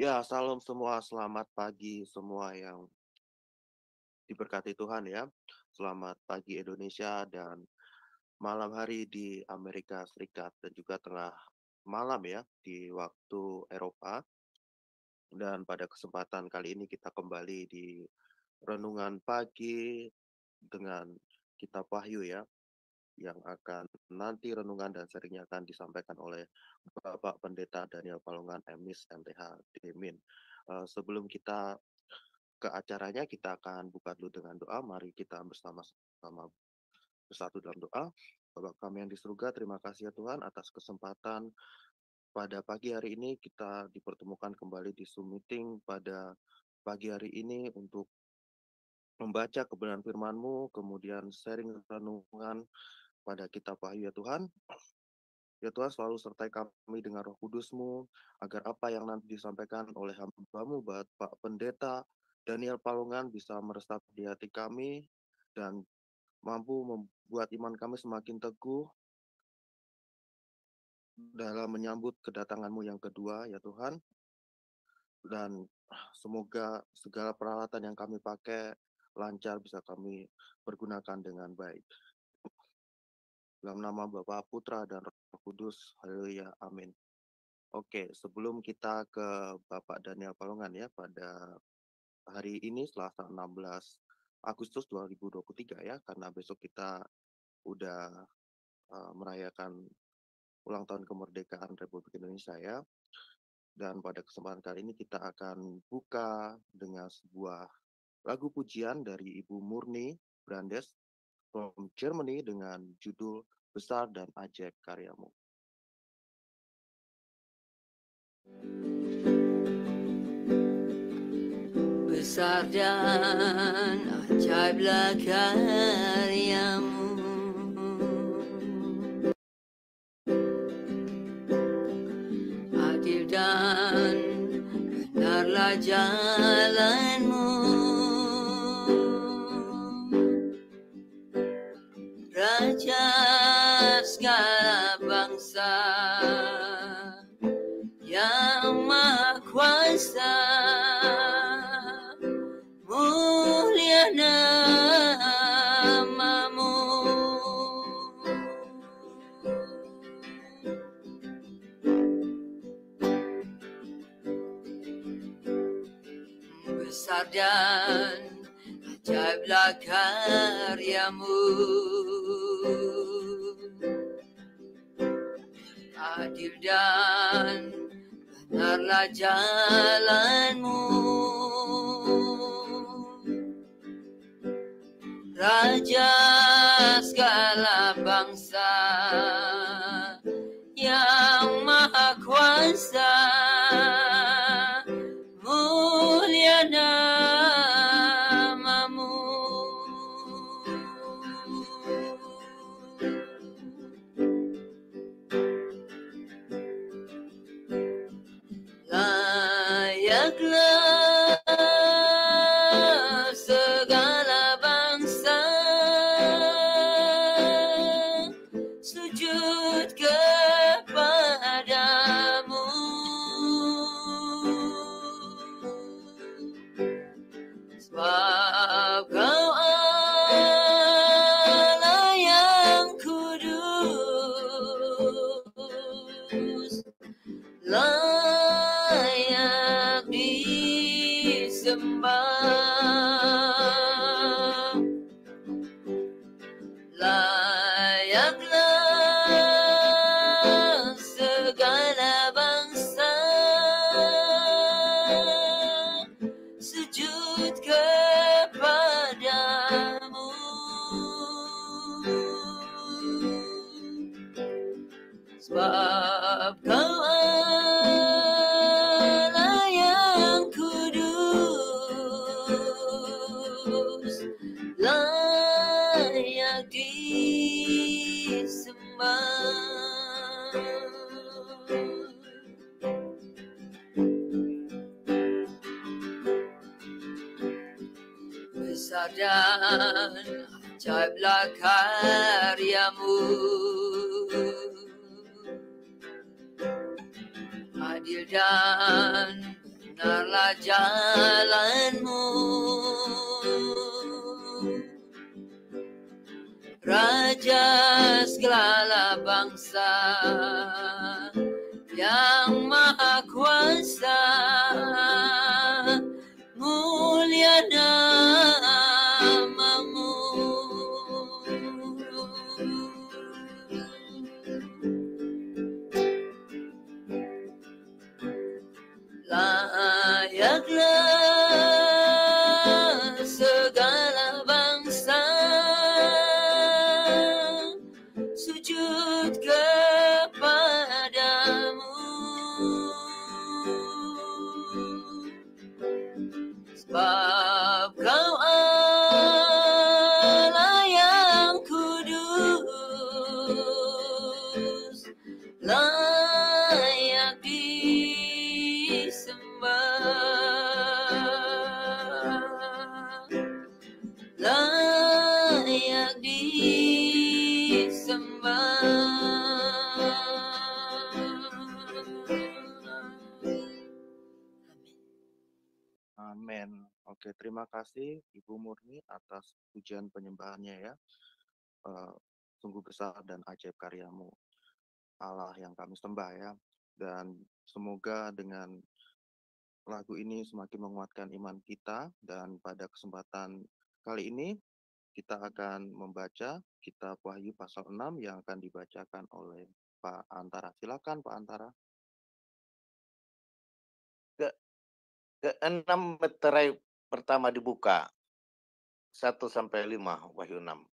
Ya, salam semua, selamat pagi semua yang diberkati Tuhan ya. Selamat pagi Indonesia dan malam hari di Amerika Serikat dan juga tengah malam ya di waktu Eropa. Dan pada kesempatan kali ini kita kembali di renungan pagi dengan kitab Wahyu ya, yang akan nanti renungan dan seringnya akan disampaikan oleh Bapak Pendeta Daniel Palungan MNIS MTH Demin. Sebelum kita ke acaranya, kita akan buka dulu dengan doa. Mari kita bersama-sama bersatu dalam doa. Bapa kami yang di surga, terima kasih ya Tuhan atas kesempatan pada pagi hari ini kita dipertemukan kembali di Zoom meeting pada pagi hari ini untuk membaca kebenaran firman-Mu, kemudian sharing renungan pada kitab Wahyu ya Tuhan. Ya Tuhan, selalu sertai kami dengan Roh Kudus-Mu, agar apa yang nanti disampaikan oleh hamba-Mu, Bapak Pendeta Daniel Palungan, bisa meresap di hati kami dan mampu membuat iman kami semakin teguh dalam menyambut kedatangan-Mu yang kedua, ya Tuhan. Dan semoga segala peralatan yang kami pakai lancar bisa kami pergunakan dengan baik. Dalam nama Bapa, Putra, dan Roh Kudus, haleluya, amin. Oke, sebelum kita ke Bapak Daniel Palungan ya, pada hari ini Selasa 16 Agustus 2023 ya, karena besok kita udah merayakan ulang tahun kemerdekaan Republik Indonesia ya. Dan pada kesempatan kali ini kita akan buka dengan sebuah lagu pujian dari Ibu Murni Brandes from Germany dengan judul Besar dan Ajaib Karyamu. Besar dan ajaiblah karyamu, adil dan benarlah jalanmu, Raja segala bangsa yang Maha Kuasa, mulia namamu. Besar dan ajaiblah karyamu, adil dan benarlah jalanmu, Raja segala bangsa yang Maha Kuasa, mulia namamu. Layaklah segala bangsa sujud kepadamu, sebab Kau Allah yang kudus, layak disembah. Layaklah segala bangsa sujud kepadamu, sebab Kau Allah yang kudus, layak disembah. Besar dan ajaiblah karyamu, adil dan benarlah jalanmu, Raja segala bangsa yang maha kuasa, mulia namamu. Layaklah segala bangsa sujud kepadamu, sebab kau Allah yang kudus, layak disembah, layak disembah. Amin. Oke, terima kasih Ibu Murni atas pujian penyembahannya ya. Sungguh besar dan ajaib karyamu, Allah yang kami sembah ya. Dan semoga dengan lagu ini semakin menguatkan iman kita. Dan pada kesempatan kali ini kita akan membaca kitab Wahyu pasal 6 yang akan dibacakan oleh Pak Antara. Silakan Pak Antara. Keenam meterai pertama dibuka, 1-5, Wahyu 6.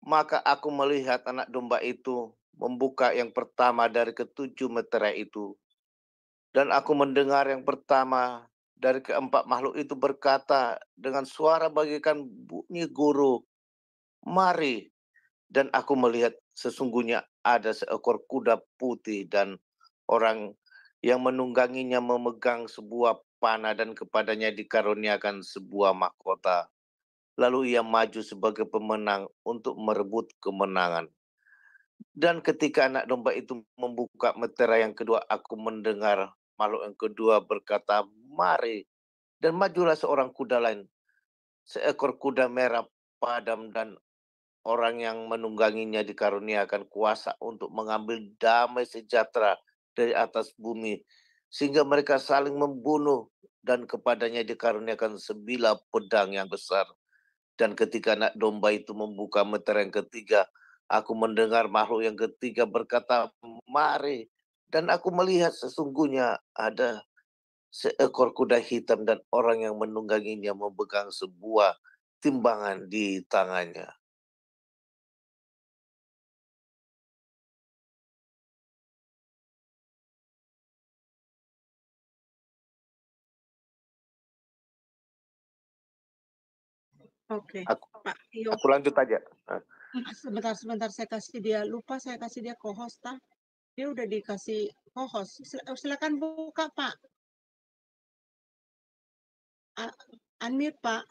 Maka aku melihat anak domba itu membuka yang pertama dari ketujuh meterai itu. Dan aku mendengar yang pertama dari keempat makhluk itu berkata dengan suara bagaikan bunyi guru, "Mari." Dan aku melihat sesungguhnya ada seekor kuda putih dan orang yang menungganginya memegang sebuah panah dan kepadanya dikaruniakan sebuah mahkota. Lalu ia maju sebagai pemenang untuk merebut kemenangan. Dan ketika anak domba itu membuka meterai yang kedua, aku mendengar makhluk yang kedua berkata, "Mari." Dan majulah seorang kuda lain, seekor kuda merah padam, dan orang yang menungganginya dikaruniakan kuasa untuk mengambil damai sejahtera dari atas bumi, sehingga mereka saling membunuh, dan kepadanya dikaruniakan sebilah pedang yang besar. Dan ketika anak domba itu membuka meterai yang ketiga, aku mendengar makhluk yang ketiga berkata, "Mari." Dan aku melihat sesungguhnya ada seekor kuda hitam dan orang yang menungganginya memegang sebuah timbangan di tangannya. Oke, Aku, Pak Tio. aku lanjut aja. Sebentar, saya kasih dia, lupa saya kasih dia co-host, Tah. Dia udah dikasih co-host. Silakan buka, Pak. Unmute, Pak.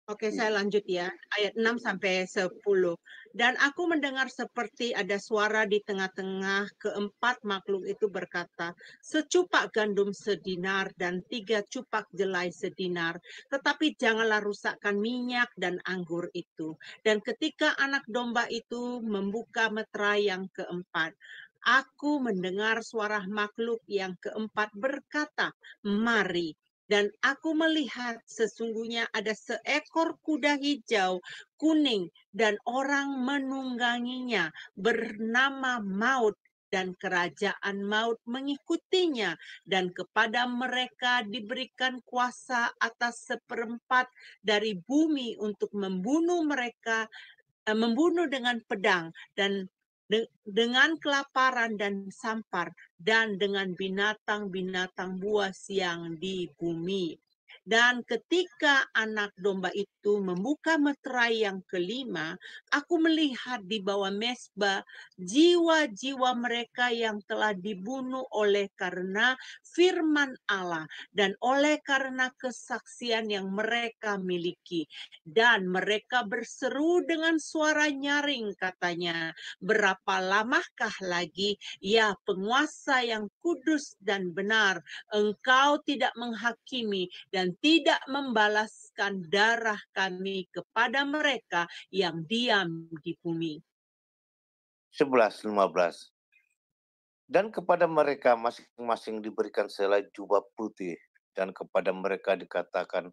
Oke, saya lanjut ya. Ayat 6-10. Dan aku mendengar seperti ada suara di tengah-tengah keempat makhluk itu berkata, "Secupak gandum sedinar dan 3 cupak jelai sedinar, tetapi janganlah rusakkan minyak dan anggur itu." Dan ketika anak domba itu membuka meterai yang keempat, aku mendengar suara makhluk yang keempat berkata, "Mari." Dan aku melihat sesungguhnya ada seekor kuda hijau, kuning, dan orang menungganginya bernama Maut, dan kerajaan maut mengikutinya, dan kepada mereka diberikan kuasa atas 1/4 dari bumi untuk membunuh mereka, membunuh dengan pedang dan dengan kelaparan dan sampar, dan dengan binatang-binatang buas yang di bumi. Dan ketika anak domba itu membuka meterai yang kelima, aku melihat di bawah mezbah jiwa-jiwa mereka yang telah dibunuh oleh karena firman Allah dan oleh karena kesaksian yang mereka miliki. Dan mereka berseru dengan suara nyaring, katanya, berapa lamakah lagi, ya penguasa yang kudus dan benar, engkau tidak menghakimi dan tidak membalaskan darah kami kepada mereka yang diam di bumi. 11-15. Dan kepada mereka masing-masing diberikan selai jubah putih, dan kepada mereka dikatakan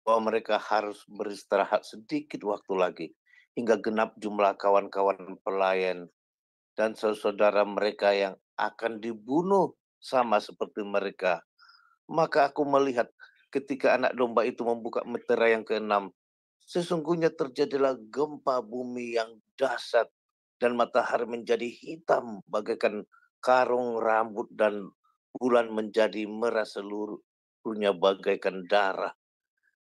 bahwa mereka harus beristirahat sedikit waktu lagi, hingga genap jumlah kawan-kawan pelayan dan saudara mereka yang akan dibunuh sama seperti mereka. Maka aku melihat ketika anak domba itu membuka meterai yang ke-6, sesungguhnya terjadilah gempa bumi yang dahsyat, dan matahari menjadi hitam bagaikan karung rambut, dan bulan menjadi merah seluruhnya bagaikan darah,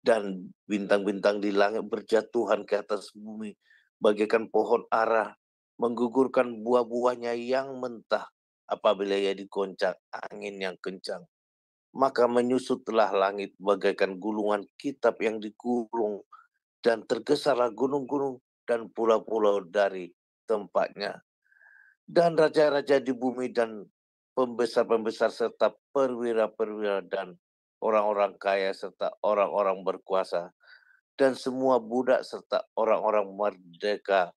dan bintang-bintang di langit berjatuhan ke atas bumi bagaikan pohon ara menggugurkan buah-buahnya yang mentah apabila ia digoncang angin yang kencang. Maka menyusutlah langit bagaikan gulungan kitab yang digulung, dan tergesarlah gunung-gunung dan pulau-pulau dari tempatnya. Dan raja-raja di bumi dan pembesar-pembesar serta perwira-perwira dan orang-orang kaya serta orang-orang berkuasa dan semua budak serta orang-orang merdeka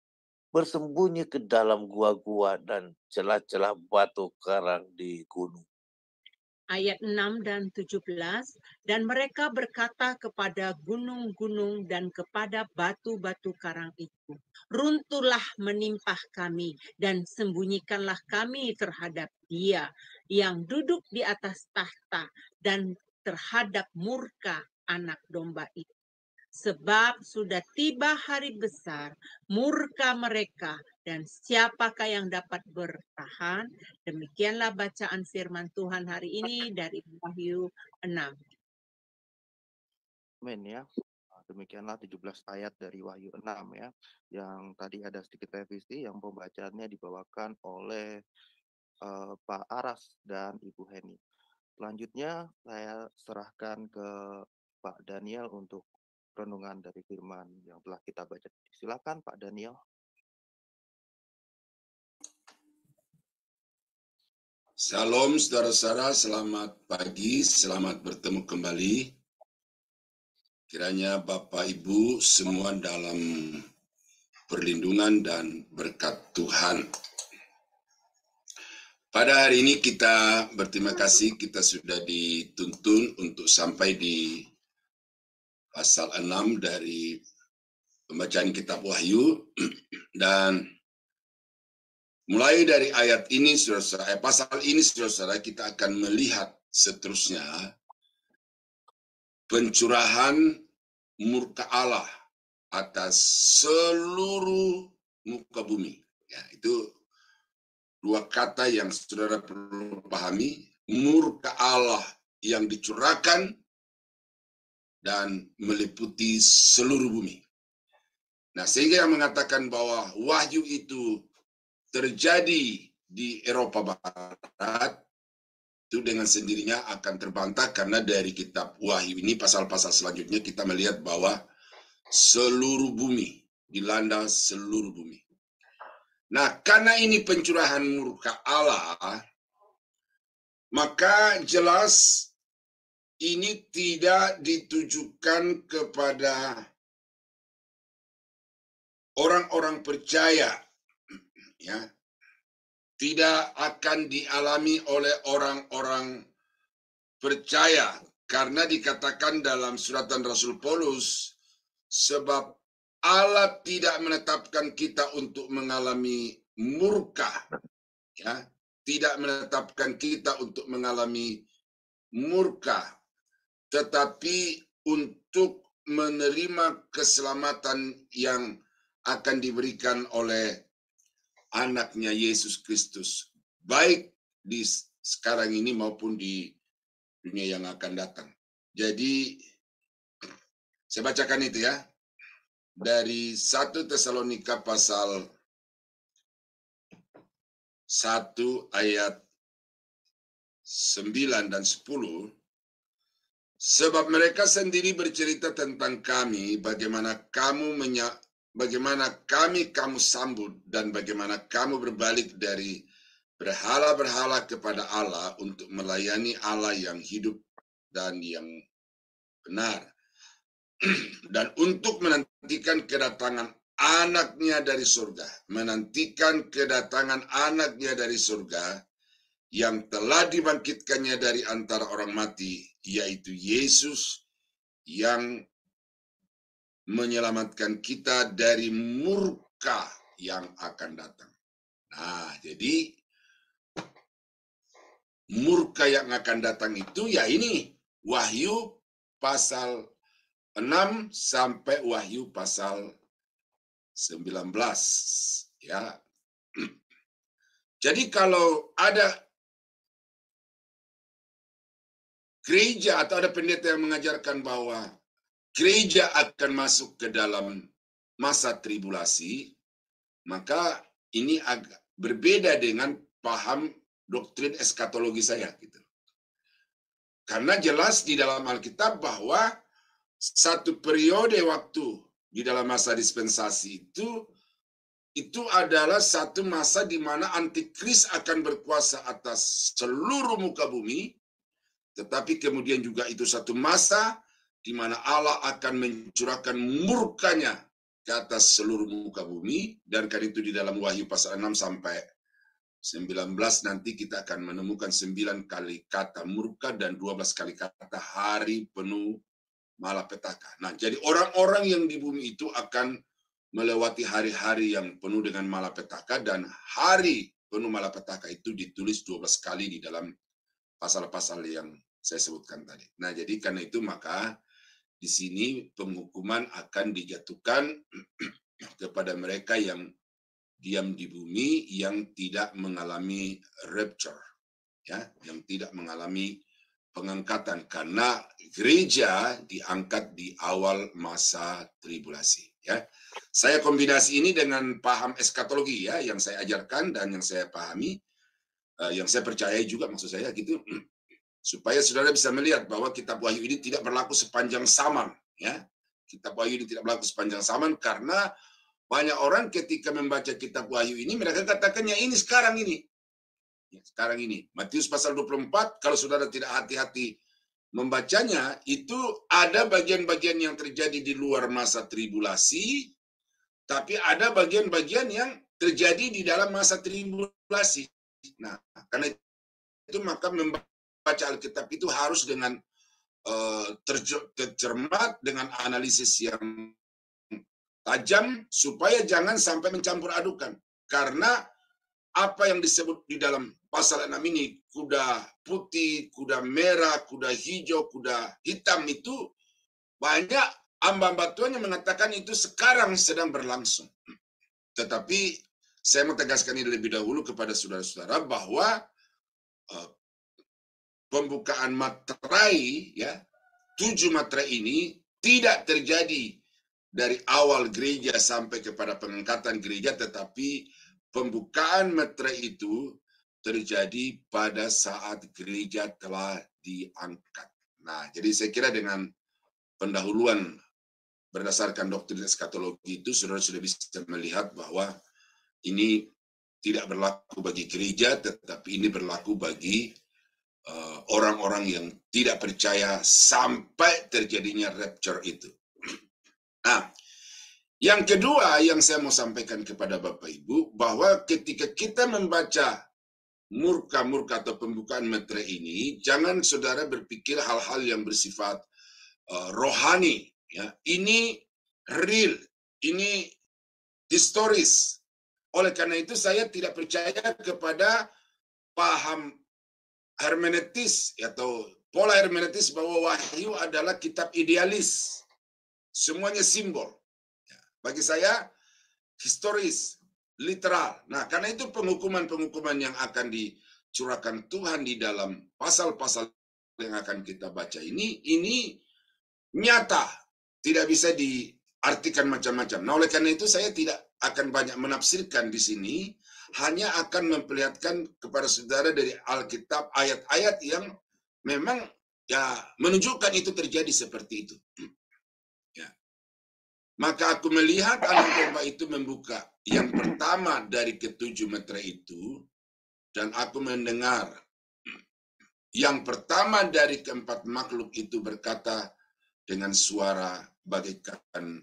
bersembunyi ke dalam gua-gua dan celah-celah batu karang di gunung. Ayat 6 dan 17, dan mereka berkata kepada gunung-gunung dan kepada batu-batu karang itu, runtuhlah menimpah kami dan sembunyikanlah kami terhadap Dia yang duduk di atas tahta dan terhadap murka anak domba itu. Sebab sudah tiba hari besar murka mereka, dan siapakah yang dapat bertahan? Demikianlah bacaan firman Tuhan hari ini dari Wahyu 6. Amin ya. Demikianlah 17 ayat dari Wahyu 6 ya. Yang tadi ada sedikit revisi, yang pembacaannya dibawakan oleh Pak Aras dan Ibu Heni. Selanjutnya saya serahkan ke Pak Daniel untuk renungan dari firman yang telah kita baca. Silakan Pak Daniel. Salam saudara-saudara, selamat pagi, selamat bertemu kembali. Kiranya Bapak Ibu semua dalam perlindungan dan berkat Tuhan. Pada hari ini kita berterima kasih, kita sudah dituntun untuk sampai di pasal 6 dari pembacaan kitab Wahyu. Dan mulai dari ayat ini, saudara-saudara, pasal ini, saudara-saudara, kita akan melihat seterusnya pencurahan murka Allah atas seluruh muka bumi. Ya, itu dua kata yang saudara perlu pahami. Murka Allah yang dicurahkan dan meliputi seluruh bumi. Nah, sehingga yang mengatakan bahwa wahyu itu terjadi di Eropa Barat, itu dengan sendirinya akan terbantah karena dari kitab Wahyu ini pasal-pasal selanjutnya kita melihat bahwa seluruh bumi, dilanda seluruh bumi. Nah, karena ini pencurahan murka Allah, maka jelas ini tidak ditujukan kepada orang-orang percaya, ya. Tidak akan dialami oleh orang-orang percaya, karena dikatakan dalam suratan Rasul Paulus, sebab Allah tidak menetapkan kita untuk mengalami murka, ya, tidak menetapkan kita untuk mengalami murka, tetapi untuk menerima keselamatan yang akan diberikan oleh anaknya Yesus Kristus, baik di sekarang ini maupun di dunia yang akan datang. Jadi saya bacakan itu ya. Dari 1 Tesalonika pasal 1 ayat 9 dan 10. Sebab mereka sendiri bercerita tentang kami, bagaimana kami kamu sambut dan bagaimana kamu berbalik dari berhala-berhala kepada Allah untuk melayani Allah yang hidup dan yang benar. Dan untuk menantikan kedatangan anaknya dari surga. Menantikan kedatangan anaknya dari surga yang telah dibangkitkannya dari antara orang mati, yaitu Yesus yang menyelamatkan kita dari murka yang akan datang. Nah, jadi murka yang akan datang itu ya ini, Wahyu pasal 6 sampai Wahyu pasal 19 ya. Jadi kalau ada gereja atau ada pendeta yang mengajarkan bahwa gereja akan masuk ke dalam masa tribulasi, maka ini agak berbeda dengan paham doktrin eskatologi saya gitu. Karena jelas di dalam Alkitab bahwa satu periode waktu di dalam masa dispensasi itu adalah satu masa di mana antikris akan berkuasa atas seluruh muka bumi, tetapi kemudian juga itu satu masa di mana Allah akan mencurahkan murkanya ke atas seluruh muka bumi, dan kan itu di dalam Wahyu pasal 6 sampai 19 nanti kita akan menemukan 9 kali kata murka dan 12 kali kata hari penuh malapetaka. Nah, jadi orang-orang yang di bumi itu akan melewati hari-hari yang penuh dengan malapetaka, dan hari penuh malapetaka itu ditulis 12 kali di dalam pasal-pasal yang saya sebutkan tadi. Nah, jadi karena itu maka di sini penghukuman akan dijatuhkan kepada mereka yang diam di bumi, yang tidak mengalami rapture, ya, yang tidak mengalami pengangkatan, karena gereja diangkat di awal masa tribulasi. Ya, saya kombinasi ini dengan paham eskatologi ya, yang saya ajarkan dan yang saya pahami, yang saya percayai juga maksud saya gitu, supaya saudara bisa melihat bahwa Kitab Wahyu ini tidak berlaku sepanjang zaman. Ya, Kitab Wahyu ini tidak berlaku sepanjang zaman karena banyak orang ketika membaca Kitab Wahyu ini mereka katakannya ini sekarang ini. Sekarang ini, Matius pasal 24, kalau saudara tidak hati-hati membacanya, itu ada bagian-bagian yang terjadi di luar masa tribulasi, tapi ada bagian-bagian yang terjadi di dalam masa tribulasi. Nah, karena itu maka membaca Alkitab itu harus dengan tercermat, dengan analisis yang tajam, supaya jangan sampai mencampur adukan. Karena apa yang disebut di dalam pasal 6 ini, kuda putih, kuda merah, kuda hijau, kuda hitam, itu banyak amba-amba Tuhan yang mengatakan itu sekarang sedang berlangsung. Tetapi saya mau tegaskan ini lebih dahulu kepada saudara-saudara bahwa pembukaan materai, ya, 7 materai ini tidak terjadi dari awal gereja sampai kepada pengangkatan gereja, tetapi pembukaan materai itu terjadi pada saat gereja telah diangkat. Nah, jadi saya kira dengan pendahuluan berdasarkan doktrin eskatologi itu, saudara sudah bisa melihat bahwa ini tidak berlaku bagi gereja, tetapi ini berlaku bagi orang-orang yang tidak percaya sampai terjadinya rapture itu. Nah, yang kedua yang saya mau sampaikan kepada Bapak Ibu, bahwa ketika kita membaca murka-murka atau pembukaan materai ini, jangan saudara berpikir hal-hal yang bersifat rohani. Ya. Ini real, ini historis. Oleh karena itu saya tidak percaya kepada paham hermeneutis atau pola hermeneutis bahwa Wahyu adalah kitab idealis. Semuanya simbol. Bagi saya, historis, literal. Nah, karena itu penghukuman-penghukuman yang akan dicurahkan Tuhan di dalam pasal-pasal yang akan kita baca ini nyata, tidak bisa diartikan macam-macam. Nah, oleh karena itu saya tidak akan banyak menafsirkan di sini, hanya akan memperlihatkan kepada saudara dari Alkitab ayat-ayat yang memang ya menunjukkan itu terjadi seperti itu. Ya. Maka aku melihat anak domba itu membuka yang pertama dari ketujuh meterai itu, dan aku mendengar yang pertama dari keempat makhluk itu berkata dengan suara bagaikan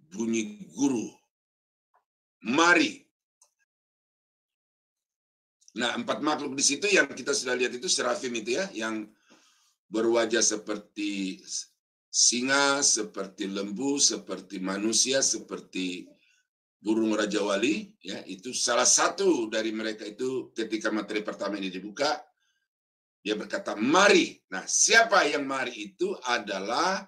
bunyi guru, mari. Nah, empat makhluk di situ yang kita sudah lihat itu serafim itu ya, yang berwajah seperti singa, seperti lembu, seperti manusia, seperti burung Raja Wali, ya, itu salah satu dari mereka itu ketika materi pertama ini dibuka, dia berkata, mari. Nah, siapa yang mari itu adalah,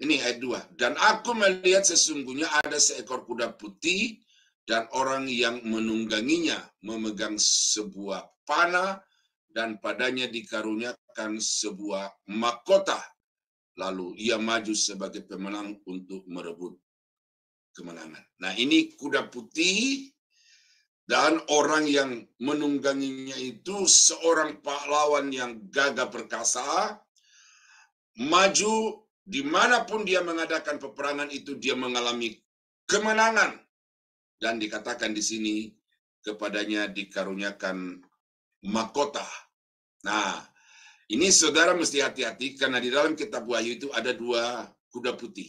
ini ayat 2. Dan aku melihat sesungguhnya ada seekor kuda putih dan orang yang menungganginya memegang sebuah panah dan padanya dikaruniakan sebuah mahkota. Lalu ia maju sebagai pemenang untuk merebut kemenangan. Nah, ini kuda putih dan orang yang menungganginya itu seorang pahlawan yang gagah perkasa, maju dimanapun dia mengadakan peperangan itu dia mengalami kemenangan, dan dikatakan di sini kepadanya dikaruniakan mahkota. Nah, ini saudara mesti hati-hati karena di dalam kitab Wahyu itu ada dua kuda putih.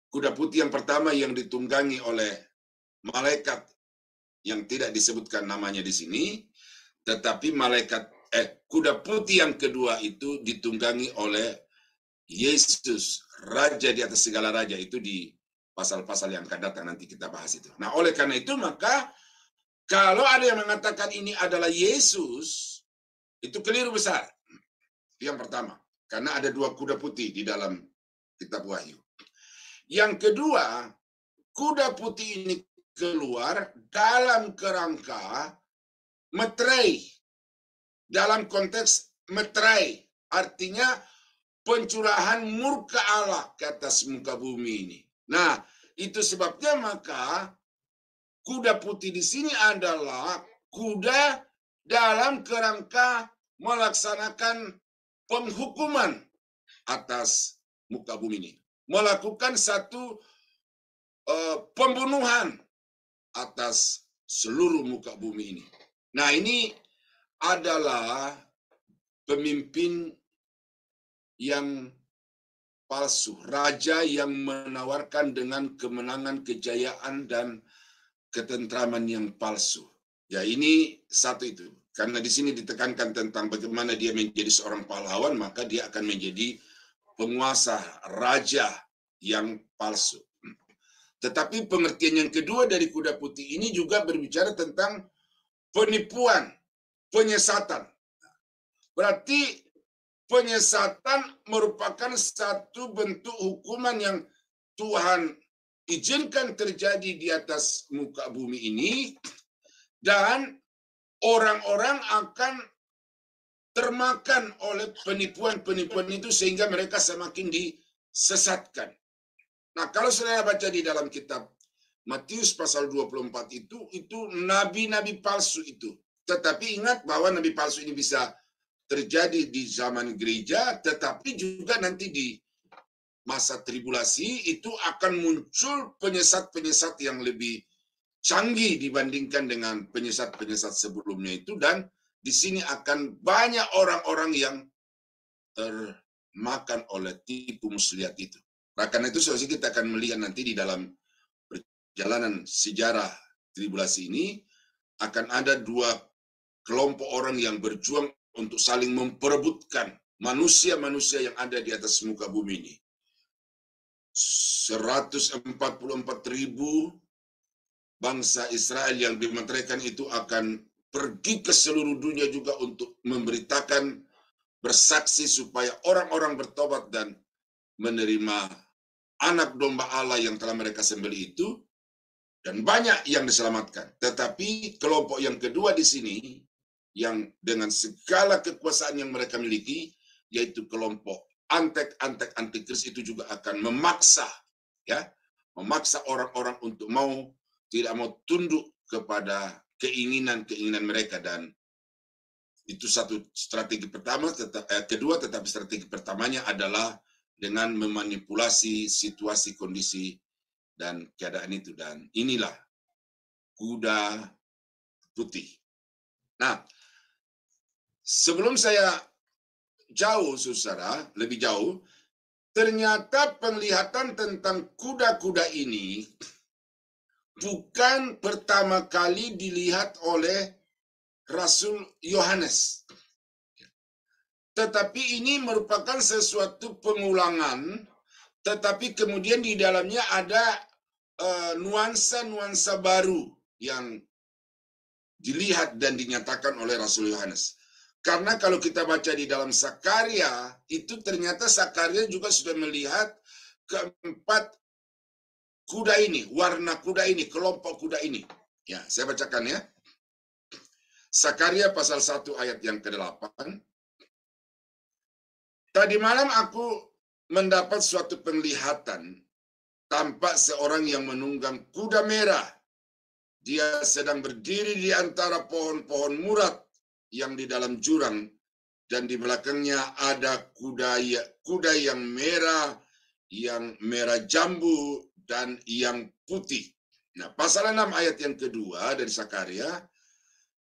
Kuda putih yang pertama yang ditunggangi oleh malaikat yang tidak disebutkan namanya di sini, tetapi kuda putih yang kedua itu ditunggangi oleh Yesus, Raja di atas segala raja, itu di pasal-pasal yang akan datang nanti kita bahas itu. Nah, oleh karena itu maka kalau ada yang mengatakan ini adalah Yesus, itu keliru besar. Yang pertama, karena ada dua kuda putih di dalam kitab Wahyu. Yang kedua, kuda putih ini keluar dalam kerangka meterai. Dalam konteks meterai, artinya pencurahan murka Allah ke atas muka bumi ini. Nah, itu sebabnya maka kuda putih di sini adalah kuda dalam kerangka melaksanakan penghukuman atas muka bumi ini. Melakukan satu pembunuhan atas seluruh muka bumi ini. Nah, ini adalah pemimpin yang palsu, raja yang menawarkan dengan kemenangan, kejayaan, dan ketentraman yang palsu. Ya, ini satu itu. Karena di sini ditekankan tentang bagaimana dia menjadi seorang pahlawan, maka dia akan menjadi penguasa, raja yang palsu. Tetapi pengertian yang kedua dari kuda putih ini juga berbicara tentang penipuan, penyesatan. Berarti penyesatan merupakan satu bentuk hukuman yang Tuhan izinkan terjadi di atas muka bumi ini, dan orang-orang akan termakan oleh penipuan-penipuan itu sehingga mereka semakin disesatkan. Nah, kalau saudara baca di dalam kitab Matius pasal 24 itu nabi-nabi palsu itu. Tetapi ingat bahwa nabi palsu ini bisa terjadi di zaman gereja, tetapi juga nanti di masa tribulasi itu akan muncul penyesat-penyesat yang lebih canggih dibandingkan dengan penyesat-penyesat sebelumnya itu, dan di sini akan banyak orang-orang yang termakan oleh tipu muslihat itu. Karena itu saudara kita akan melihat nanti di dalam perjalanan sejarah tribulasi ini akan ada dua kelompok orang yang berjuang untuk saling memperebutkan manusia-manusia yang ada di atas muka bumi ini. 144.000 bangsa Israel yang dimeteraikan itu akan pergi ke seluruh dunia juga untuk memberitakan, bersaksi supaya orang-orang bertobat dan menerima anak domba Allah yang telah mereka sembelih itu, dan banyak yang diselamatkan. Tetapi kelompok yang kedua di sini yang dengan segala kekuasaan yang mereka miliki, yaitu kelompok antek-antek antikris itu juga akan memaksa orang-orang untuk tidak mau tunduk kepada keinginan-keinginan mereka, dan itu satu strategi pertama. Kedua, tetapi strategi pertamanya adalah dengan memanipulasi situasi, kondisi, dan keadaan itu. Dan inilah kuda putih. Nah, sebelum saya lebih jauh, ternyata penglihatan tentang kuda-kuda ini bukan pertama kali dilihat oleh Rasul Yohanes. Tetapi ini merupakan sesuatu pengulangan, tetapi kemudian di dalamnya ada nuansa-nuansa baru yang dilihat dan dinyatakan oleh Rasul Yohanes. Karena kalau kita baca di dalam Sakaria, itu ternyata Sakaria juga sudah melihat keempat kuda ini, warna kuda ini, kelompok kuda ini. Ya, saya bacakan ya. Sakaria pasal 1 ayat yang ke-8. Tadi malam aku mendapat suatu penglihatan, tampak seorang yang menunggang kuda merah. Dia sedang berdiri di antara pohon-pohon murat yang di dalam jurang, dan di belakangnya ada kuda yang merah jambu, dan yang putih. Nah, pasal 6 ayat yang kedua dari Sakaria,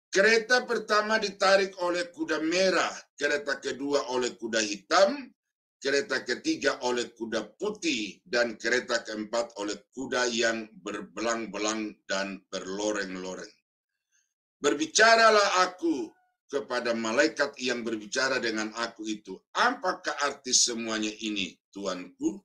kereta pertama ditarik oleh kuda merah, kereta kedua oleh kuda hitam, kereta ketiga oleh kuda putih, dan kereta keempat oleh kuda yang berbelang-belang dan berloreng-loreng. Berbicaralah aku kepada malaikat yang berbicara dengan aku itu, apakah arti semuanya ini, Tuanku?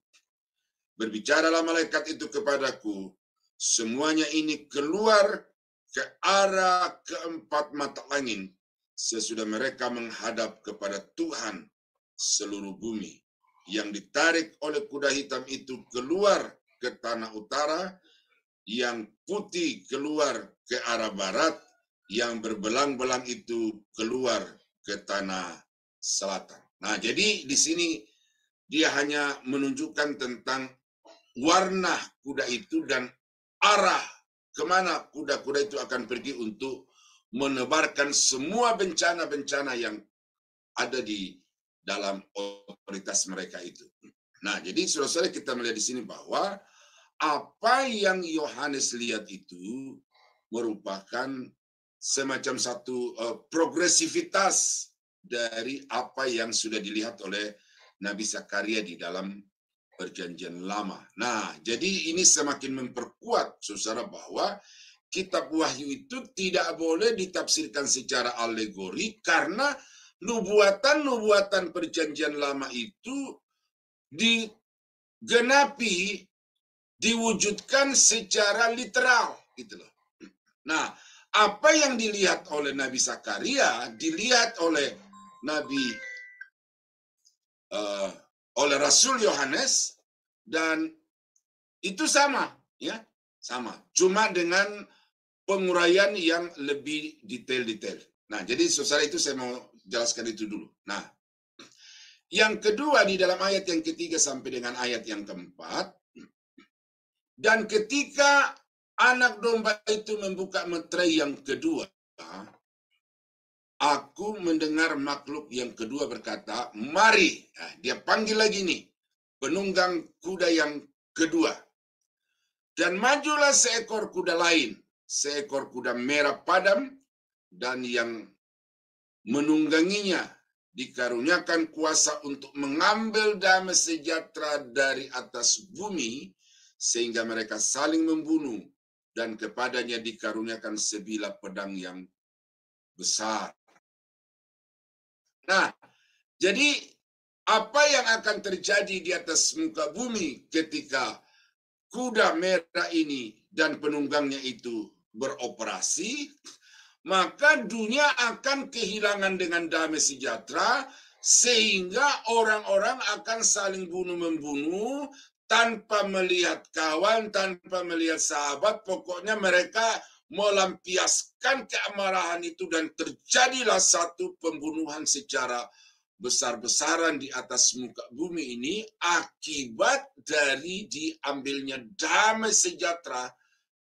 Berbicaralah malaikat itu kepadaku, semuanya ini keluar ke arah keempat mata angin, sesudah mereka menghadap kepada Tuhan seluruh bumi. Yang ditarik oleh kuda hitam itu keluar ke tanah utara, yang putih keluar ke arah barat, yang berbelang-belang itu keluar ke tanah selatan. Nah, jadi di sini dia hanya menunjukkan tentang warna kuda itu dan arah kemana kuda-kuda itu akan pergi untuk menebarkan semua bencana-bencana yang ada di dalam otoritas mereka itu. Nah, jadi saudara-saudara, kita melihat di sini bahwa apa yang Yohanes lihat itu merupakan semacam satu progresivitas dari apa yang sudah dilihat oleh Nabi Sakaria di dalam Perjanjian Lama. Nah, jadi ini semakin memperkuat, saudara, bahwa kitab Wahyu itu tidak boleh ditafsirkan secara alegori, karena nubuatan-nubuatan Perjanjian Lama itu digenapi, diwujudkan secara literal, gitu loh. Nah, apa yang dilihat oleh Nabi Sakaria dilihat oleh oleh Rasul Yohanes, dan itu sama, ya, sama. Cuma dengan penguraian yang lebih detail-detail. Nah, jadi saudara, itu saya mau jelaskan itu dulu. Nah, yang kedua di dalam ayat yang ketiga sampai dengan ayat yang keempat, dan ketika anak domba itu membuka meterai yang kedua, aku mendengar makhluk yang kedua berkata, mari. Nah, dia panggil lagi nih, penunggang kuda yang kedua. Dan majulah seekor kuda lain, seekor kuda merah padam, dan yang menungganginya dikaruniakan kuasa untuk mengambil damai sejahtera dari atas bumi, sehingga mereka saling membunuh, dan kepadanya dikaruniakan sebilah pedang yang besar. Nah, jadi apa yang akan terjadi di atas muka bumi ketika kuda merah ini dan penunggangnya itu beroperasi, maka dunia akan kehilangan dengan damai sejahtera, sehingga orang-orang akan saling bunuh-membunuh tanpa melihat kawan, tanpa melihat sahabat. Pokoknya mereka melampiaskan keamarahan itu dan terjadilah satu pembunuhan secara besar-besaran di atas muka bumi ini akibat dari diambilnya damai sejahtera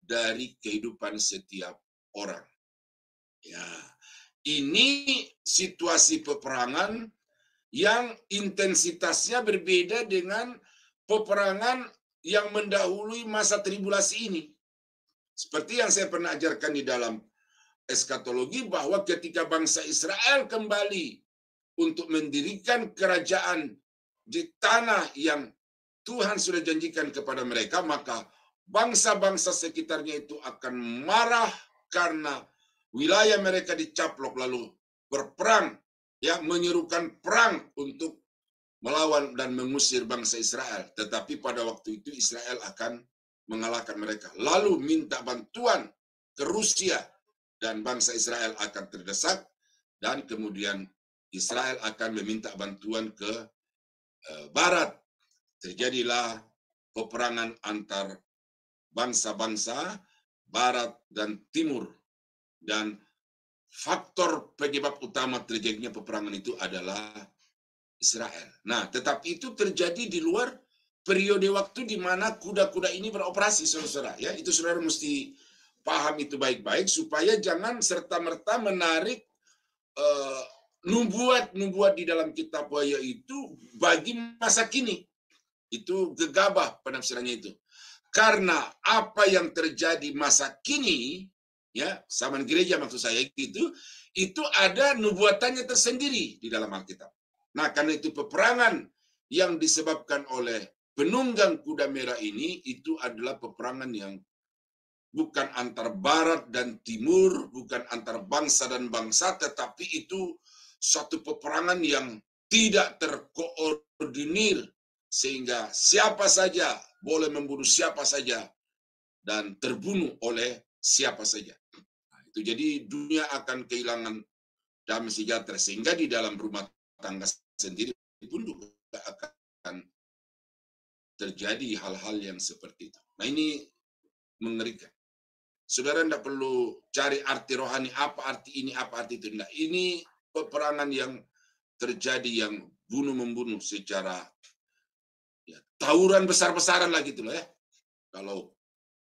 dari kehidupan setiap orang. Ya, ini situasi peperangan yang intensitasnya berbeda dengan peperangan yang mendahului masa tribulasi ini. Seperti yang saya pernah ajarkan di dalam eskatologi bahwa ketika bangsa Israel kembali untuk mendirikan kerajaan di tanah yang Tuhan sudah janjikan kepada mereka, maka bangsa-bangsa sekitarnya itu akan marah karena wilayah mereka dicaplok lalu berperang, ya, menyerukan perang untuk melawan dan mengusir bangsa Israel. Tetapi pada waktu itu Israel akan mengalahkan mereka. Lalu minta bantuan ke Rusia dan bangsa Israel akan terdesak dan kemudian Israel akan meminta bantuan ke Barat. Terjadilah peperangan antar bangsa-bangsa Barat dan Timur. Dan faktor penyebab utama terjadinya peperangan itu adalah Israel. Nah, tetapi itu terjadi di luar periode waktu di mana kuda-kuda ini beroperasi, saudara. Ya, itu saudara mesti paham itu baik-baik supaya jangan serta-merta menarik nubuat-nubuat di dalam kitab Wahyu itu bagi masa kini. Itu gegabah penafsirannya itu. Karena apa yang terjadi masa kini, ya, zaman gereja maksud saya itu ada nubuatannya tersendiri di dalam Alkitab. Nah, karena itu peperangan yang disebabkan oleh penunggang kuda merah ini itu adalah peperangan yang bukan antar barat dan timur, bukan antar bangsa dan bangsa, tetapi itu suatu peperangan yang tidak terkoordinir sehingga siapa saja boleh membunuh siapa saja dan terbunuh oleh siapa saja. Nah, itu jadi dunia akan kehilangan damai sejahtera sehingga di dalam rumah tangga sendiri pun juga akan terjadi hal-hal yang seperti itu. Nah, ini mengerikan. Saudara tidak perlu cari arti rohani, apa arti ini, apa arti itu. Nah, ini peperangan yang terjadi yang bunuh-membunuh secara ya, tawuran besar-besaran lah gitu loh ya. Kalau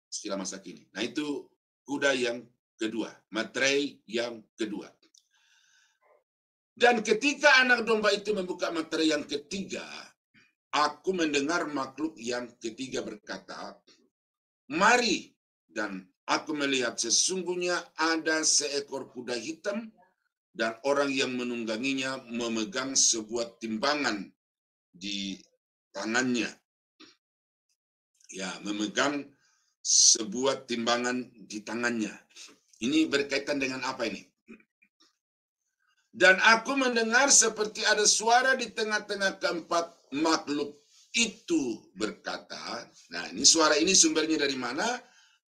istilah masa kini. Nah, itu kuda yang kedua, materai yang kedua. Dan ketika anak domba itu membuka materai yang ketiga, aku mendengar makhluk yang ketiga berkata, "Mari." Dan aku melihat sesungguhnya ada seekor kuda hitam dan orang yang menungganginya memegang sebuah timbangan di tangannya. Ya, memegang sebuah timbangan di tangannya. Ini berkaitan dengan apa ini? Dan aku mendengar seperti ada suara di tengah-tengah keempat makhluk itu berkata, nah ini suara ini sumbernya dari mana?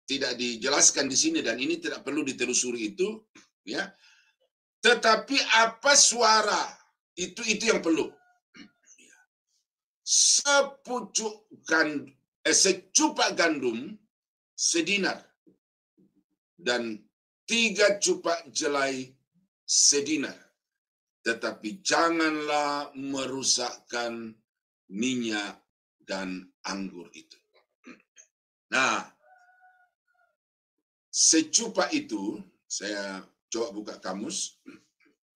Tidak dijelaskan di sini dan ini tidak perlu ditelusuri itu, ya. Tetapi apa suara itu yang perlu. Secupak gandum sedinar dan 3 cupak jelai sedinar. Tetapi janganlah merusakkan minyak dan anggur itu. Nah, secupak itu, saya coba buka kamus,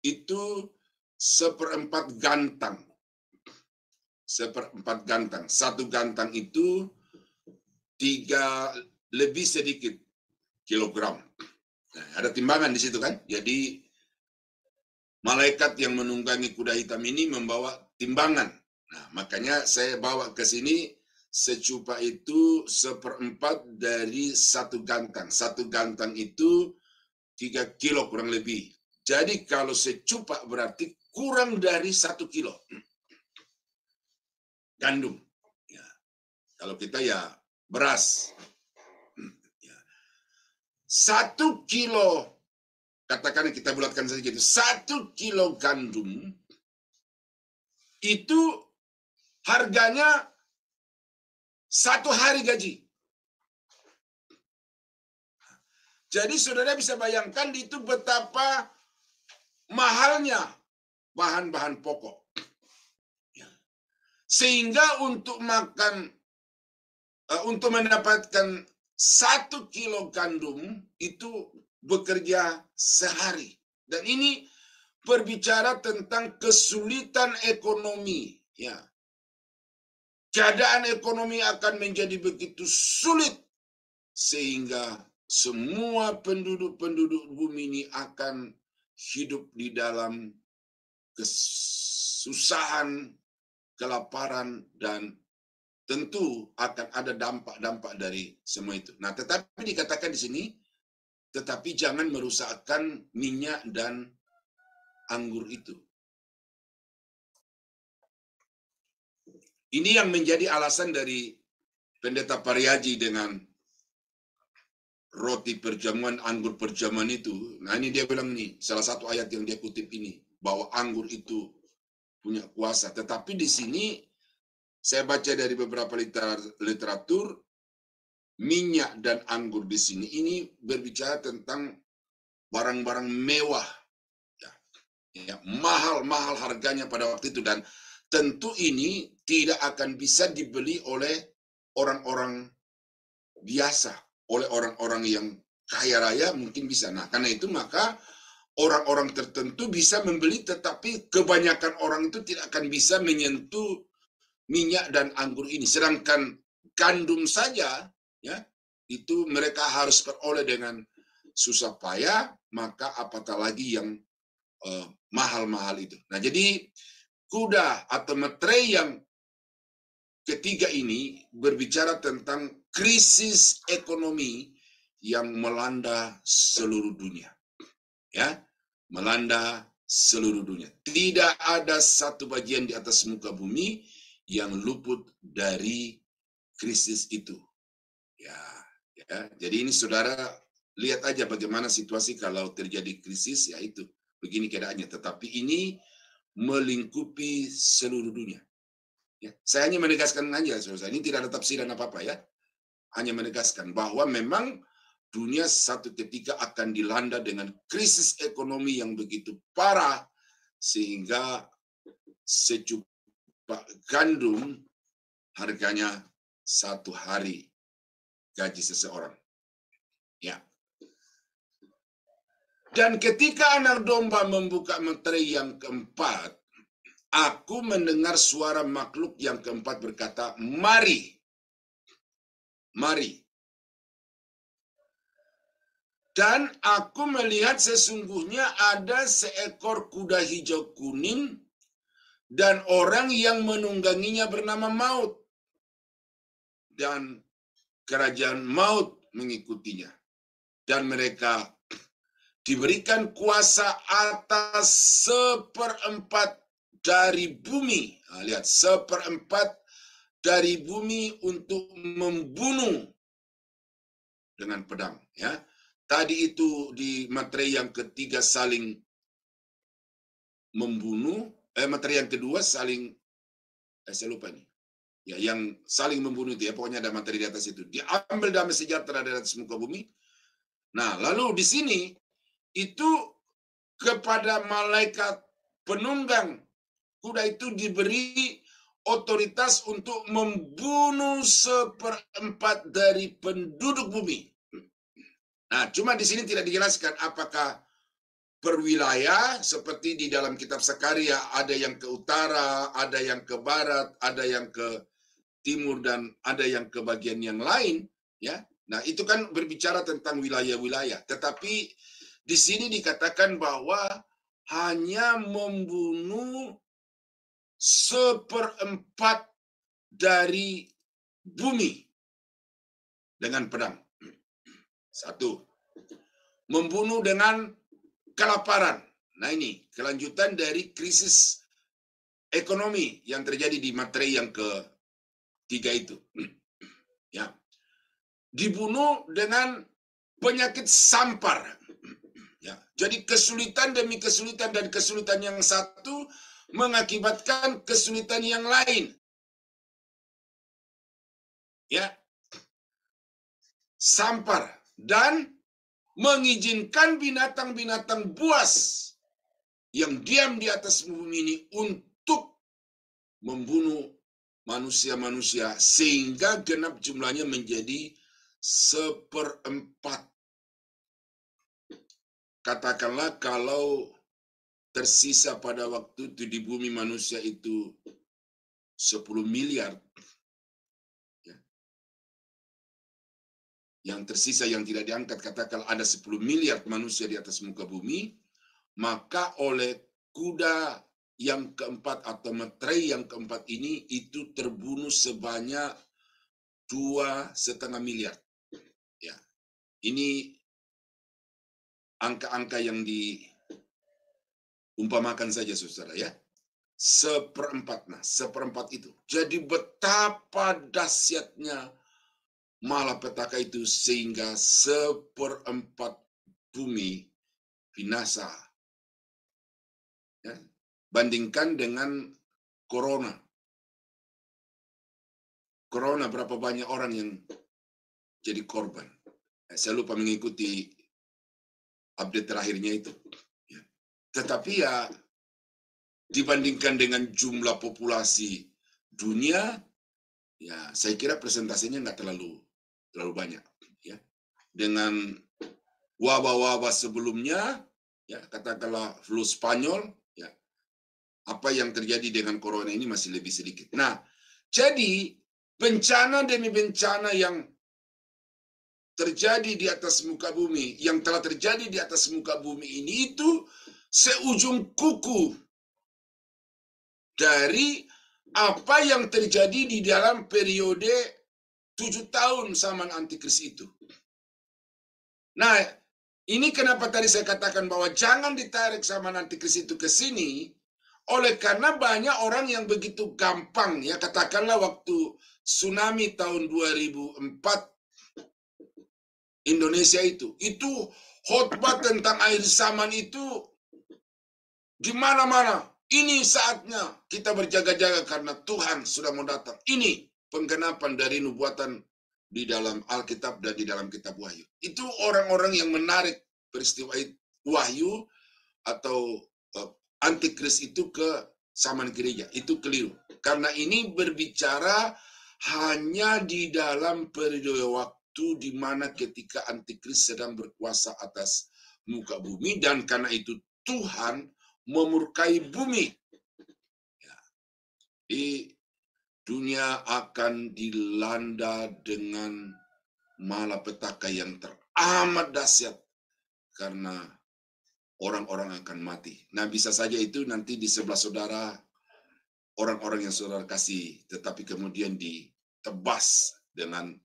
itu 1/4 gantang. 1/4 gantang. 1 gantang itu 3 lebih sedikit kilogram. Nah, ada timbangan di situ kan? Jadi malaikat yang menunggangi kuda hitam ini membawa timbangan. Nah, makanya saya bawa ke sini secupak itu 1/4 dari 1 gantang. 1 gantang itu 3 kilo kurang lebih. Jadi kalau secupak berarti kurang dari 1 kilo. Gandum. Ya. Kalau kita ya beras. Ya. 1 kilo, katakan kita bulatkan saja gitu, 1 kilo gandum itu harganya 1 hari gaji. Jadi saudara bisa bayangkan itu betapa mahalnya bahan-bahan pokok. Sehingga untuk mendapatkan 1 kilo gandum itu bekerja sehari. Dan ini berbicara tentang kesulitan ekonomi. Ya. Keadaan ekonomi akan menjadi begitu sulit sehingga semua penduduk-penduduk bumi ini akan hidup di dalam kesusahan, kelaparan, dan tentu akan ada dampak-dampak dari semua itu. Nah, tetapi dikatakan di sini, tetapi jangan merusakkan minyak dan anggur itu. Ini yang menjadi alasan dari Pendeta Pariaji dengan roti perjamuan, anggur perjamuan itu. Nah, ini dia bilang nih, salah satu ayat yang dia kutip ini, bahwa anggur itu punya kuasa. Tetapi di sini saya baca dari beberapa literatur, minyak dan anggur di sini ini berbicara tentang barang-barang mewah, ya, mahal-mahal harganya pada waktu itu, dan tentu ini tidak akan bisa dibeli oleh orang-orang biasa, oleh orang-orang yang kaya raya mungkin bisa. Nah, karena itu maka orang-orang tertentu bisa membeli, tetapi kebanyakan orang itu tidak akan bisa menyentuh minyak dan anggur ini. Sedangkan gandum saja, ya, itu mereka harus peroleh dengan susah payah, maka apatah lagi yang mahal-mahal itu. Nah, jadi kuda atau meterai yang ketiga ini berbicara tentang krisis ekonomi yang melanda seluruh dunia. Ya, melanda seluruh dunia. Tidak ada satu bagian di atas muka bumi yang luput dari krisis itu. Ya. Jadi ini saudara lihat aja bagaimana situasi kalau terjadi krisis, ya itu begini keadaannya. Tetapi ini melingkupi seluruh dunia. Ya, saya hanya menegaskan aja, saudara. Ini tidak ada tafsiran apa-apa ya. Hanya menegaskan bahwa memang dunia satu ketika akan dilanda dengan krisis ekonomi yang begitu parah sehingga secupak gandum harganya 1 hari gaji seseorang. Ya. Dan ketika anak domba membuka meterai yang keempat, aku mendengar suara makhluk yang keempat berkata, "Mari, mari." Dan aku melihat sesungguhnya ada seekor kuda hijau kuning dan orang yang menungganginya bernama Maut. Dan kerajaan Maut mengikutinya. Dan mereka diberikan kuasa atas 1/4 dari bumi. Nah, lihat, 1/4 dari bumi untuk membunuh dengan pedang. Ya. Tadi itu di materi yang ketiga saling membunuh, materi yang kedua saling, saya lupa nih. Ya, yang saling membunuh itu ya, pokoknya ada materi di atas itu. Diambil damai sejahtera dari atas muka bumi. Nah, lalu di sini itu kepada malaikat penunggang kuda itu diberi otoritas untuk membunuh 1/4 dari penduduk bumi. Nah, cuma di sini tidak dijelaskan apakah per wilayah seperti di dalam kitab Sakaria, ada yang ke utara, ada yang ke barat, ada yang ke timur, dan ada yang ke bagian yang lain, ya. Nah, itu kan berbicara tentang wilayah-wilayah. Tetapi di sini dikatakan bahwa hanya membunuh 1/4 dari bumi dengan pedang. 1. Membunuh dengan kelaparan. Nah, ini kelanjutan dari krisis ekonomi yang terjadi di materi yang ketiga itu. Ya. Dibunuh dengan penyakit sampar. Ya. Jadi kesulitan demi kesulitan, dan kesulitan yang satu mengakibatkan kesulitan yang lain. Ya. Sampar. Dan mengizinkan binatang-binatang buas yang diam di atas bumi ini untuk membunuh manusia-manusia sehingga genap jumlahnya menjadi 1/4. Katakanlah kalau tersisa pada waktu itu di bumi manusia itu 10 miliar. Ya. Yang tersisa yang tidak diangkat, katakanlah ada 10 miliar manusia di atas muka bumi, maka oleh kuda yang keempat atau meterai yang keempat ini itu terbunuh sebanyak 2,5 miliar. Ya. Ini angka-angka yang diumpamakan saja, saudara ya. 1/4, nah 1/4 itu. Jadi betapa dahsyatnya malapetaka itu sehingga 1/4 bumi binasa. Ya. Bandingkan dengan corona. Corona berapa banyak orang yang jadi korban. Saya lupa mengikuti update terakhirnya itu. Ya. Tetapi ya dibandingkan dengan jumlah populasi dunia, ya saya kira presentasinya nggak terlalu banyak. Ya. Dengan wabah-wabah sebelumnya, ya katakanlah flu Spanyol, ya apa yang terjadi dengan corona ini masih lebih sedikit. Nah, jadi bencana demi bencana yang terjadi di atas muka bumi, yang telah terjadi di atas muka bumi ini itu seujung kuku dari apa yang terjadi di dalam periode 7 tahun zaman antikris itu. Nah, ini kenapa tadi saya katakan bahwa jangan ditarik zaman antikris itu ke sini, oleh karena banyak orang yang begitu gampang, ya katakanlah waktu tsunami tahun 2004 Indonesia itu khotbah tentang akhir zaman itu di mana-mana. Ini saatnya kita berjaga-jaga karena Tuhan sudah mau datang. Ini penggenapan dari nubuatan di dalam Alkitab dan di dalam kitab Wahyu. Itu orang-orang yang menarik peristiwa Wahyu atau antikris itu ke zaman gereja. Itu keliru. Karena ini berbicara hanya di dalam periode waktu di mana ketika antikris sedang berkuasa atas muka bumi, dan karena itu Tuhan memurkai bumi. Ya. Di dunia akan dilanda dengan malapetaka yang teramat dahsyat karena orang-orang akan mati. Nah, bisa saja itu nanti di sebelah saudara orang-orang yang saudara kasih, tetapi kemudian ditebas dengan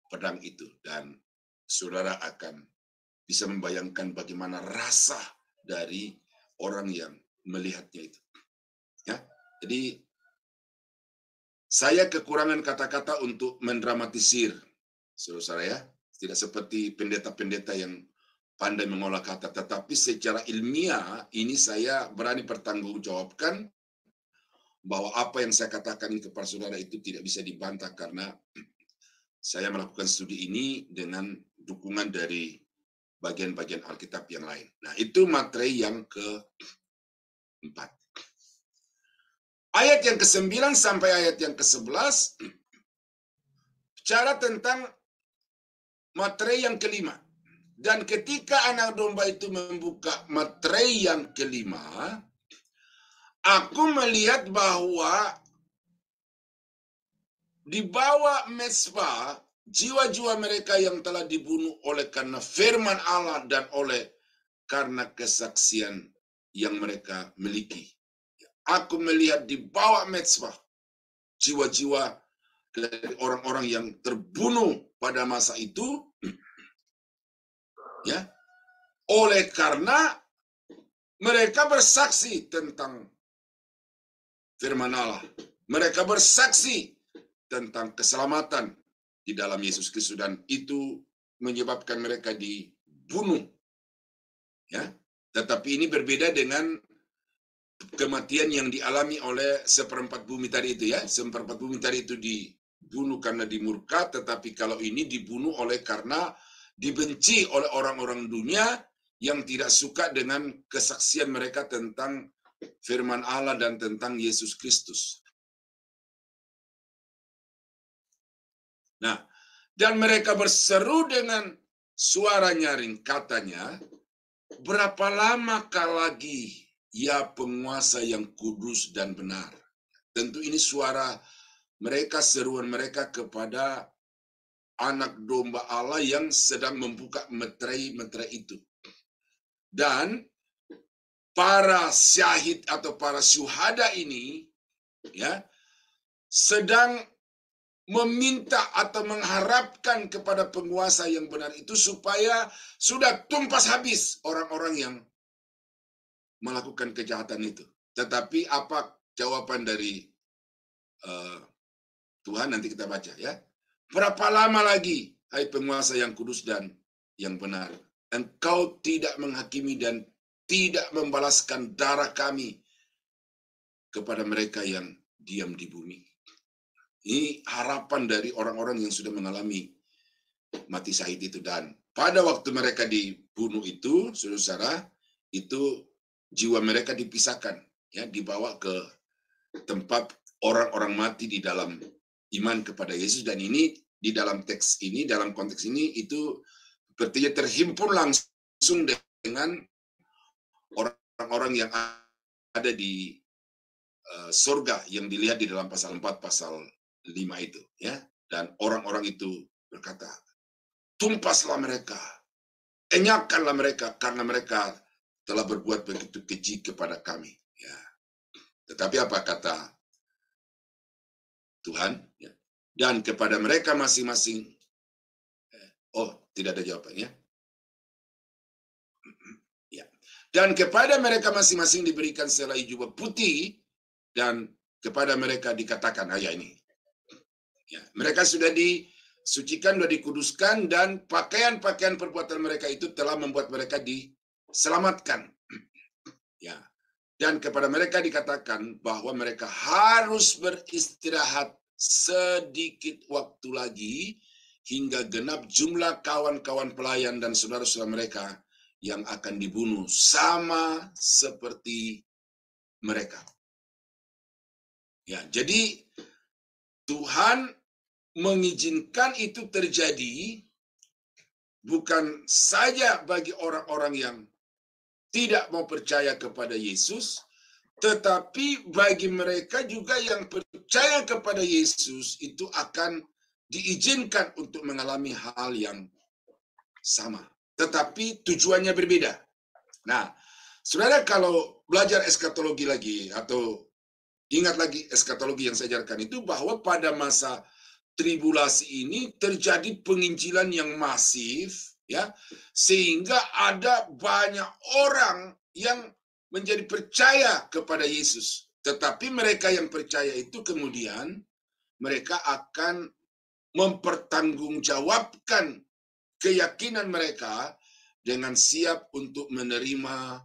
pedang itu, dan saudara akan bisa membayangkan bagaimana rasa dari orang yang melihatnya itu. Ya, jadi saya kekurangan kata-kata untuk mendramatisir, saudara ya. Tidak seperti pendeta-pendeta yang pandai mengolah kata, tetapi secara ilmiah ini saya berani pertanggungjawabkan bahwa apa yang saya katakan kepada saudara itu tidak bisa dibantah karena saya melakukan studi ini dengan dukungan dari bagian-bagian Alkitab yang lain. Nah, itu materi yang keempat. Ayat yang ke-9 sampai ayat yang ke-11 bicara tentang materi yang kelima. Dan ketika anak domba itu membuka materi yang kelima, aku melihat bahwa di bawah mezbah jiwa-jiwa mereka yang telah dibunuh oleh karena firman Allah dan oleh karena kesaksian yang mereka miliki. Aku melihat di bawah mezbah jiwa-jiwa dari orang-orang yang terbunuh pada masa itu, ya, oleh karena mereka bersaksi tentang firman Allah. Mereka bersaksi tentang keselamatan di dalam Yesus Kristus, dan itu menyebabkan mereka dibunuh. Ya, tetapi ini berbeda dengan kematian yang dialami oleh 1/4 bumi tadi itu, ya. 1/4 bumi tadi itu dibunuh karena dimurka, tetapi kalau ini dibunuh oleh karena dibenci oleh orang-orang dunia yang tidak suka dengan kesaksian mereka tentang firman Allah dan tentang Yesus Kristus. Nah, dan mereka berseru dengan suara nyaring, katanya, berapa lamakah lagi ya penguasa yang kudus dan benar? Tentu ini suara mereka, seruan mereka kepada anak domba Allah yang sedang membuka meterai-meterai itu. Dan para syahid atau para syuhada ini ya sedang meminta atau mengharapkan kepada penguasa yang benar itu supaya sudah tumpas habis orang-orang yang melakukan kejahatan itu. Tetapi apa jawaban dari Tuhan, nanti kita baca ya. Berapa lama lagi, hai penguasa yang kudus dan yang benar, engkau tidak menghakimi dan tidak membalaskan darah kami kepada mereka yang diam di bumi. Ini harapan dari orang-orang yang sudah mengalami mati syahid itu. Dan pada waktu mereka dibunuh itu, saudara-saudara, itu jiwa mereka dipisahkan, ya, dibawa ke tempat orang-orang mati di dalam iman kepada Yesus. Dan ini di dalam teks ini, dalam konteks ini, itu sepertinya terhimpun langsung dengan orang-orang yang ada di surga yang dilihat di dalam pasal 4, pasal 5 itu, ya. Dan orang-orang itu berkata, tumpaslah mereka, enyakkanlah mereka, karena mereka telah berbuat begitu keji kepada kami. Ya. Tetapi apa kata Tuhan? Ya. Dan kepada mereka masing-masing, tidak ada jawabannya. Ya. Dan kepada mereka masing-masing diberikan selai jubah putih, dan kepada mereka dikatakan, ya ini. Ya, mereka sudah disucikan, sudah dikuduskan, dan pakaian-pakaian perbuatan mereka itu telah membuat mereka diselamatkan. Ya. Dan kepada mereka dikatakan bahwa mereka harus beristirahat sedikit waktu lagi hingga genap jumlah kawan-kawan pelayan dan saudara-saudara mereka yang akan dibunuh sama seperti mereka. Ya, jadi Tuhan mengizinkan itu terjadi bukan saja bagi orang-orang yang tidak mau percaya kepada Yesus, tetapi bagi mereka juga yang percaya kepada Yesus itu akan diizinkan untuk mengalami hal yang sama. Tetapi tujuannya berbeda. Nah, saudara kalau belajar eskatologi lagi atau ingat lagi eskatologi yang saya ajarkan itu, bahwa pada masa tribulasi ini terjadi penginjilan yang masif, ya, sehingga ada banyak orang yang menjadi percaya kepada Yesus. Tetapi mereka yang percaya itu kemudian mereka akan mempertanggungjawabkan keyakinan mereka dengan siap untuk menerima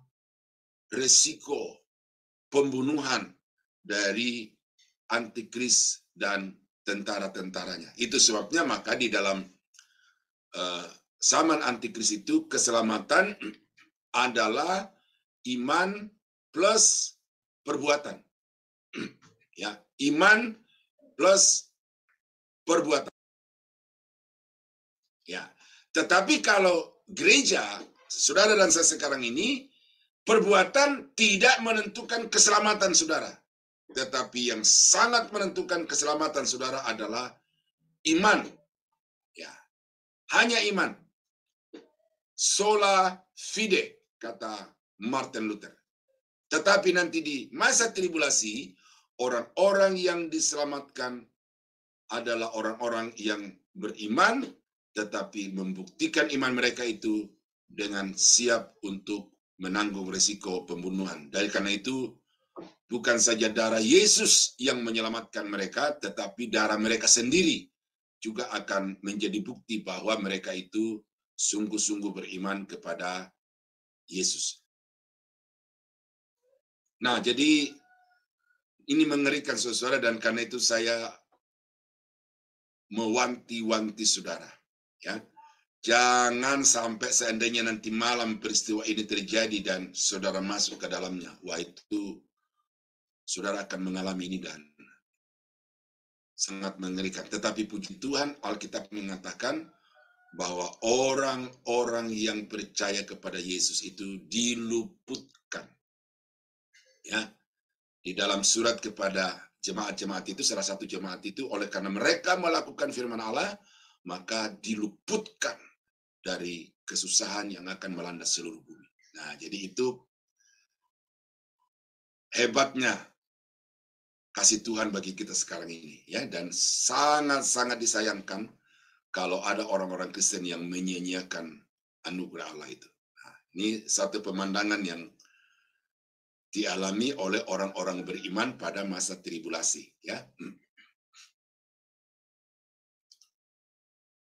resiko pembunuhan dari antikris dan tentara-tentaranya. Itu sebabnya maka di dalam zaman antikris itu keselamatan adalah iman plus perbuatan. Ya, iman plus perbuatan. Ya. Tetapi kalau gereja, saudara dan saya sekarang ini, perbuatan tidak menentukan keselamatan saudara. Tetapi yang sangat menentukan keselamatan saudara adalah iman. Ya. Hanya iman. Sola fide, kata Martin Luther. Tetapi nanti di masa tribulasi, orang-orang yang diselamatkan adalah orang-orang yang beriman, tetapi membuktikan iman mereka itu dengan siap untuk menanggung resiko pembunuhan. Dari karena itu, bukan saja darah Yesus yang menyelamatkan mereka, tetapi darah mereka sendiri juga akan menjadi bukti bahwa mereka itu sungguh-sungguh beriman kepada Yesus. Nah, jadi ini mengerikan saudara, dan karena itu saya mewanti-wanti saudara. Ya, Jangan sampai seandainya nanti malam peristiwa ini terjadi dan saudara masuk ke dalamnya. Wah, itu saudara akan mengalami ini dan sangat mengerikan. Tetapi puji Tuhan, Alkitab mengatakan bahwa orang-orang yang percaya kepada Yesus itu diluputkan. Ya, di dalam surat kepada jemaat-jemaat itu, salah satu jemaat itu, oleh karena mereka melakukan firman Allah, maka diluputkan dari kesusahan yang akan melanda seluruh bumi. Nah, jadi itu hebatnya kasih Tuhan bagi kita sekarang ini, ya, dan sangat-sangat disayangkan kalau ada orang-orang Kristen yang menyia-nyiakan anugerah Allah itu. Nah, ini satu pemandangan yang dialami oleh orang-orang beriman pada masa tribulasi, ya.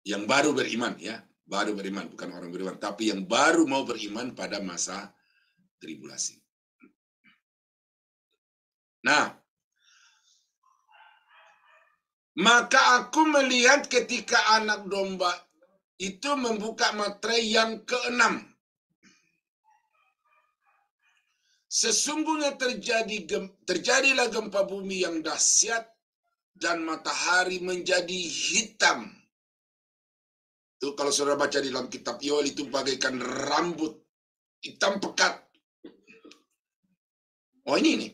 Yang baru beriman, ya. Baru beriman, bukan orang beriman, tapi yang baru mau beriman pada masa tribulasi. Nah, maka aku melihat ketika anak domba itu membuka materai yang ke-6. Sesungguhnya terjadilah gempa bumi yang dahsyat dan matahari menjadi hitam. Itu kalau saudara baca di dalam kitab Yoel itu bagaikan rambut hitam pekat. Oh ini nih,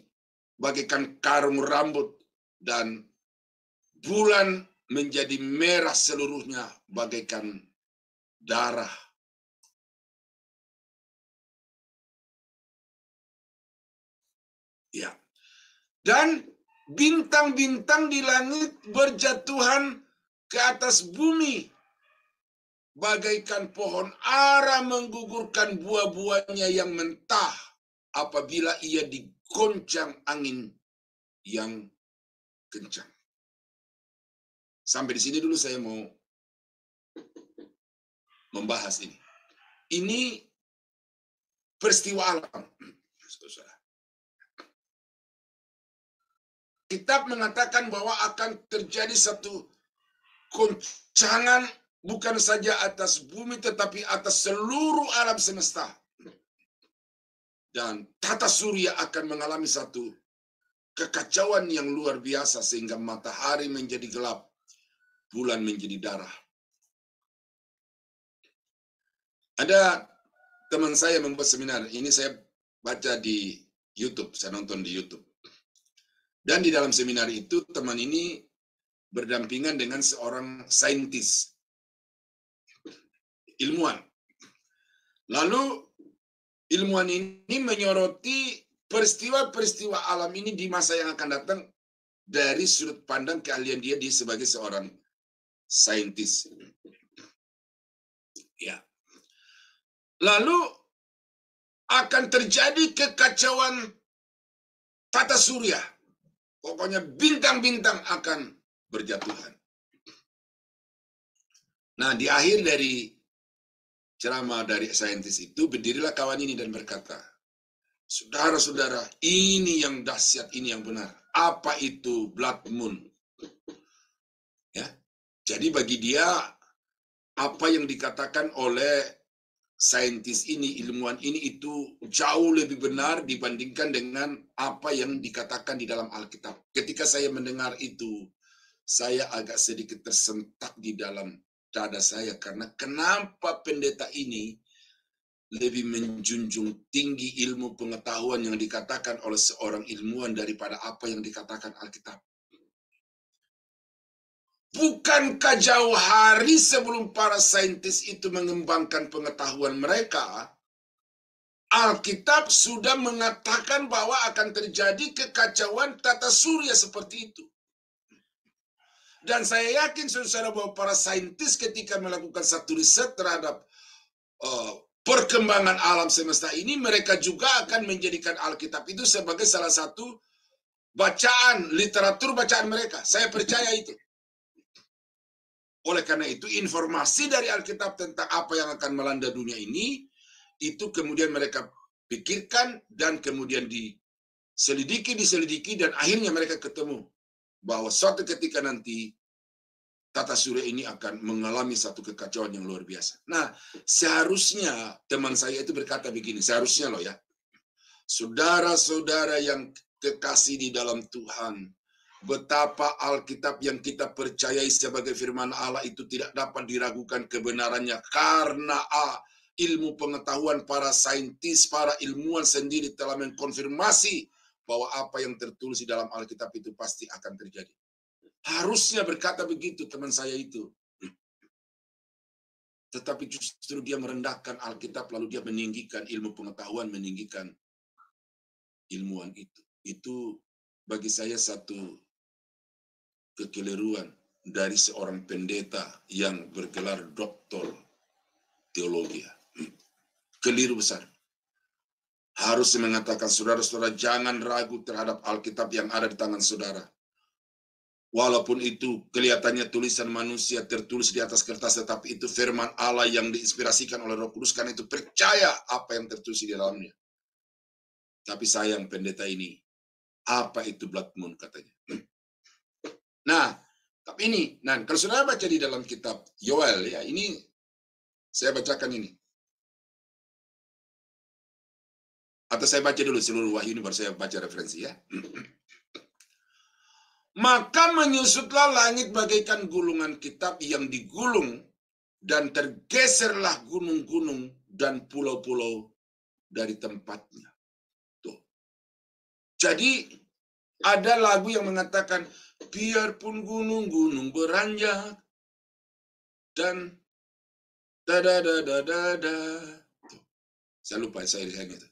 bagaikan karung rambut dan bulan menjadi merah seluruhnya bagaikan darah. Ya. Dan bintang-bintang di langit berjatuhan ke atas bumi bagaikan pohon ara menggugurkan buah-buahnya yang mentah apabila ia digoncang angin yang kencang. Sampai di sini dulu saya mau membahas ini. Ini peristiwa alam. Kitab mengatakan bahwa akan terjadi satu goncangan bukan saja atas bumi tetapi atas seluruh alam semesta. Dan tata surya akan mengalami satu kekacauan yang luar biasa sehingga matahari menjadi gelap, bulan menjadi darah. Ada teman saya membuat seminar, ini saya baca di YouTube, saya nonton di YouTube. Dan di dalam seminar itu teman ini berdampingan dengan seorang saintis, ilmuwan. Lalu ilmuwan ini menyoroti peristiwa-peristiwa alam ini di masa yang akan datang dari sudut pandang keahlian dia sebagai seorang saintis. Ya. Lalu akan terjadi kekacauan tata surya. Pokoknya bintang-bintang akan berjatuhan. Nah, di akhir dari ceramah dari saintis itu, berdirilah kawan ini dan berkata, saudara-saudara, ini yang dahsyat, ini yang benar. Apa itu blood moon? Ya, jadi bagi dia, apa yang dikatakan oleh saintis ini, ilmuwan ini itu jauh lebih benar dibandingkan dengan apa yang dikatakan di dalam Alkitab. Ketika saya mendengar itu, saya agak sedikit tersentak di dalam dada saya karena kenapa pendeta ini lebih menjunjung tinggi ilmu pengetahuan yang dikatakan oleh seorang ilmuwan daripada apa yang dikatakan Alkitab. Bukankah jauh hari sebelum para saintis itu mengembangkan pengetahuan mereka, Alkitab sudah mengatakan bahwa akan terjadi kekacauan tata surya seperti itu. Dan saya yakin saudara bahwa para saintis ketika melakukan satu riset terhadap perkembangan alam semesta ini, mereka juga akan menjadikan Alkitab itu sebagai salah satu bacaan, literatur bacaan mereka. Saya percaya itu. Oleh karena itu, informasi dari Alkitab tentang apa yang akan melanda dunia ini, itu kemudian mereka pikirkan dan kemudian diselidiki, dan akhirnya mereka ketemu bahwa suatu ketika nanti tata surya ini akan mengalami satu kekacauan yang luar biasa. Nah, seharusnya teman saya itu berkata begini, seharusnya loh ya, saudara-saudara yang kekasih di dalam Tuhan, betapa Alkitab yang kita percayai sebagai firman Allah itu tidak dapat diragukan kebenarannya karena ilmu pengetahuan para saintis, para ilmuwan sendiri telah mengkonfirmasi bahwa apa yang tertulis di dalam Alkitab itu pasti akan terjadi. Harusnya berkata begitu teman saya itu. Tetapi justru dia merendahkan Alkitab, lalu dia meninggikan ilmu pengetahuan, meninggikan ilmuwan itu. Itu bagi saya satu kekeliruan dari seorang pendeta yang bergelar doktor teologi. Keliru besar. Harus mengatakan saudara-saudara jangan ragu terhadap Alkitab yang ada di tangan saudara. Walaupun itu kelihatannya tulisan manusia tertulis di atas kertas, tetapi itu firman Allah yang diinspirasikan oleh Roh Kudus, karena itu percaya apa yang tertulis di dalamnya. Tapi sayang pendeta ini, apa itu blood moon katanya. Nah, tapi ini, nah kalau saudara baca di dalam kitab Yoel ya, ini saya bacakan ini. Atau saya baca dulu seluruh wahyu ini baru saya baca referensi ya. Maka menyusutlah langit bagaikan gulungan kitab yang digulung, dan tergeserlah gunung-gunung dan pulau-pulau dari tempatnya. Tuh. Jadi ada lagu yang mengatakan, biarpun gunung-gunung beranjak dan da-da-da-da-da-da. Saya lupa saya itu.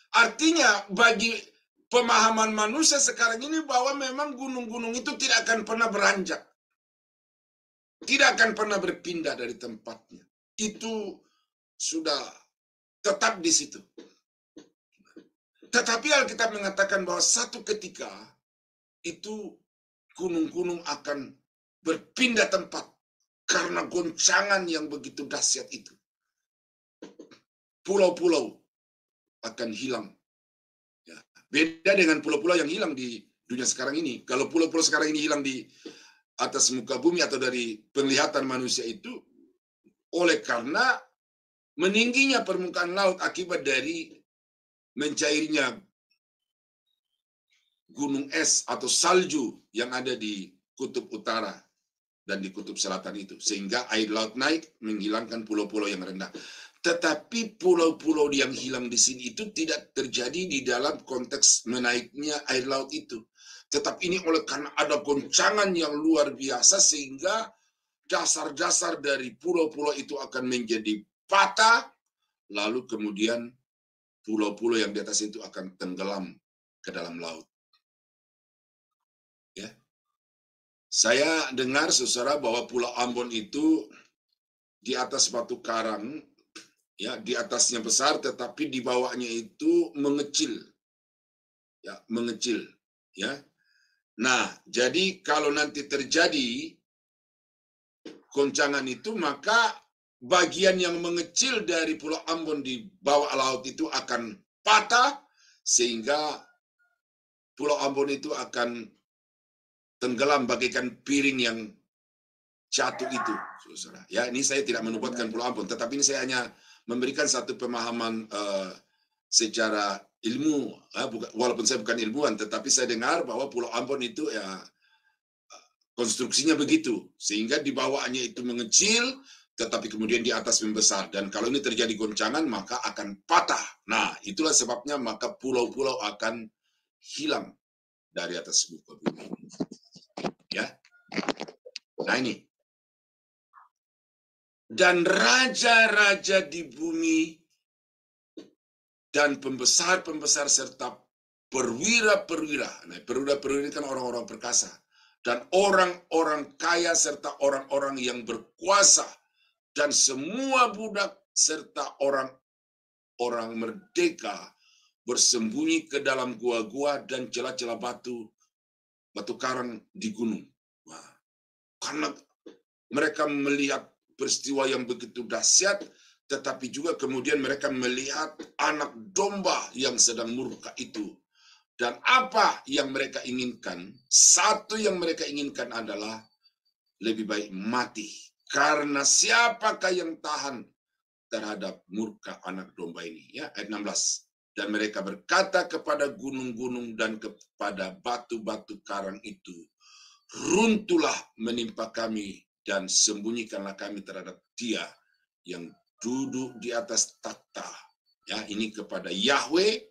Artinya bagi pemahaman manusia sekarang ini bahwa memang gunung-gunung itu tidak akan pernah beranjak. Tidak akan pernah berpindah dari tempatnya. Itu sudah tetap di situ. Tetapi Alkitab mengatakan bahwa satu ketika itu gunung-gunung akan berpindah tempat karena goncangan yang begitu dahsyat itu. Pulau-pulau akan hilang. Beda dengan pulau-pulau yang hilang di dunia sekarang ini. Kalau pulau-pulau sekarang ini hilang di atas muka bumi atau dari penglihatan manusia itu, oleh karena meningginya permukaan laut akibat dari mencairnya gunung es atau salju yang ada di kutub utara dan di kutub selatan itu. Sehingga air laut naik menghilangkan pulau-pulau yang rendah. Tetapi pulau-pulau yang hilang di sini itu tidak terjadi di dalam konteks menaiknya air laut itu. Tetapi ini oleh karena ada goncangan yang luar biasa sehingga dasar-dasar dari pulau-pulau itu akan menjadi patah. Lalu kemudian pulau-pulau yang di atas itu akan tenggelam ke dalam laut. Ya. Saya dengar saudara bahwa Pulau Ambon itu di atas batu karang, ya, di atasnya besar tetapi di bawahnya itu mengecil. Ya, mengecil, ya. Nah, jadi kalau nanti terjadi goncangan itu, maka bagian yang mengecil dari Pulau Ambon di bawah laut itu akan patah sehingga Pulau Ambon itu akan tenggelam bagaikan piring yang jatuh itu, saudara. Ya, ini saya tidak menubuatkan Pulau Ambon, tetapi ini saya hanya memberikan satu pemahaman secara ilmu, walaupun saya bukan ilmuwan, tetapi saya dengar bahwa Pulau Ambon itu ya konstruksinya begitu, sehingga di bawahnya itu mengecil, tetapi kemudian di atas membesar, dan kalau ini terjadi goncangan maka akan patah. Nah, itulah sebabnya maka pulau-pulau akan hilang dari atas muka bumi. Ya, nah ini. Dan raja-raja di bumi dan pembesar-pembesar serta perwira-perwira. Nah, perwira-perwira ini kan orang-orang perkasa. Dan orang-orang kaya serta orang-orang yang berkuasa. Dan semua budak serta orang-orang merdeka bersembunyi ke dalam gua-gua dan celah-celah batu karang di gunung. Nah, karena mereka melihat peristiwa yang begitu dahsyat, tetapi juga kemudian mereka melihat anak domba yang sedang murka itu. Dan apa yang mereka inginkan? Satu yang mereka inginkan adalah lebih baik mati. Karena siapakah yang tahan terhadap murka anak domba ini? Ya, ayat 16. Dan mereka berkata kepada gunung-gunung dan kepada batu-batu karang itu, runtuhlah menimpa kami dan sembunyikanlah kami terhadap Dia yang duduk di atas takhta. Ya, ini kepada Yahweh,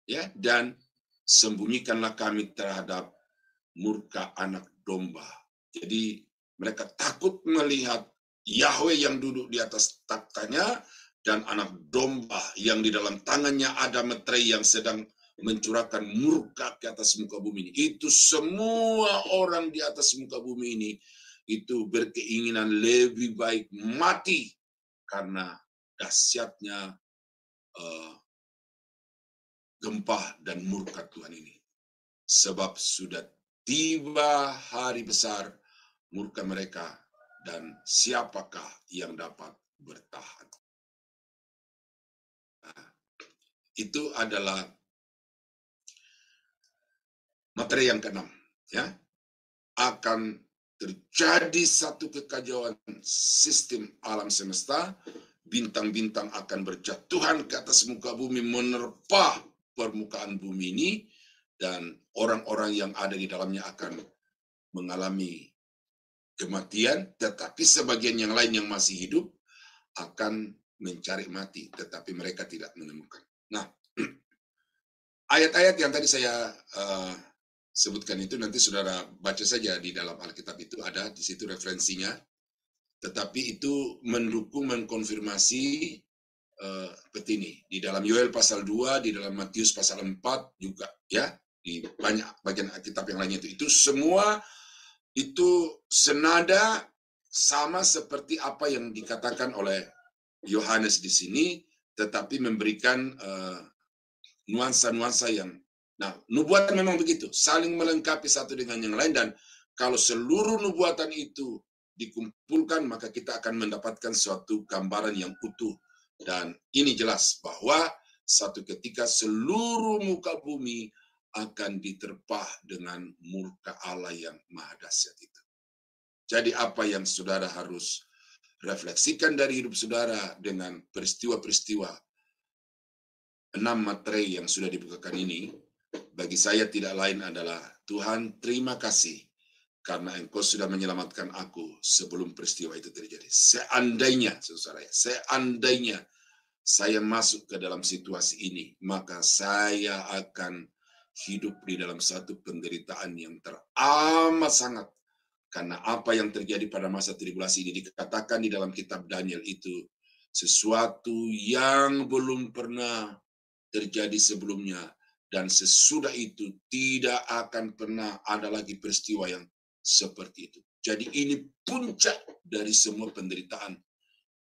ya, dan sembunyikanlah kami terhadap murka anak domba. Jadi mereka takut melihat Yahweh yang duduk di atas takhtanya dan anak domba yang di dalam tangannya ada meterai yang sedang mencurahkan murka ke atas muka bumi ini. Itu semua orang di atas muka bumi ini itu berkeinginan lebih baik mati karena dahsyatnya gempa dan murka Tuhan ini. Sebab sudah tiba hari besar murka mereka, dan siapakah yang dapat bertahan? Nah, itu adalah materi yang keenam. Ya, akan terjadi satu kekacauan sistem alam semesta. Bintang-bintang akan berjatuhan ke atas muka bumi, menerpa permukaan bumi ini, dan orang-orang yang ada di dalamnya akan mengalami kematian, tetapi sebagian yang lain yang masih hidup akan mencari mati, tetapi mereka tidak menemukan. Nah, ayat-ayat yang tadi saya sebutkan itu nanti saudara baca saja di dalam Alkitab, itu ada di situ referensinya, tetapi itu mendukung, mengkonfirmasi seperti ini. Di dalam Yoel pasal 2, di dalam Matius pasal 4 juga, ya, di banyak bagian Alkitab yang lainnya itu semua itu senada sama seperti apa yang dikatakan oleh Yohanes di sini, tetapi memberikan nuansa-nuansa yang, nah, nubuatan memang begitu, saling melengkapi satu dengan yang lain, dan kalau seluruh nubuatan itu dikumpulkan, maka kita akan mendapatkan suatu gambaran yang utuh. Dan ini jelas bahwa satu ketika seluruh muka bumi akan diterpa dengan murka Allah yang maha dahsyat itu. Jadi apa yang saudara harus refleksikan dari hidup saudara dengan peristiwa-peristiwa 6 materi yang sudah dibukakan ini, bagi saya tidak lain adalah, Tuhan, terima kasih karena Engkau sudah menyelamatkan aku sebelum peristiwa itu terjadi. Seandainya, saudara, seandainya saya masuk ke dalam situasi ini, maka saya akan hidup di dalam satu penderitaan yang teramat sangat. Karena apa yang terjadi pada masa tribulasi ini dikatakan di dalam kitab Daniel itu sesuatu yang belum pernah terjadi sebelumnya, dan sesudah itu tidak akan pernah ada lagi peristiwa yang seperti itu. Jadi ini puncak dari semua penderitaan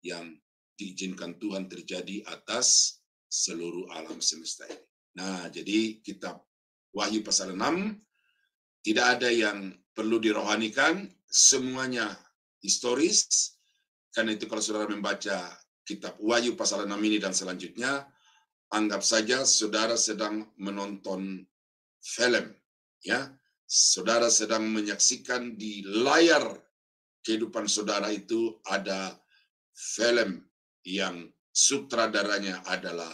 yang diizinkan Tuhan terjadi atas seluruh alam semesta ini. Nah, jadi kitab Wahyu pasal 6 tidak ada yang perlu dirohanikan, semuanya historis. Karena itu kalau saudara membaca kitab Wahyu pasal 6 ini dan selanjutnya, anggap saja saudara sedang menonton film, ya. Saudara sedang menyaksikan di layar kehidupan saudara itu ada film yang sutradaranya adalah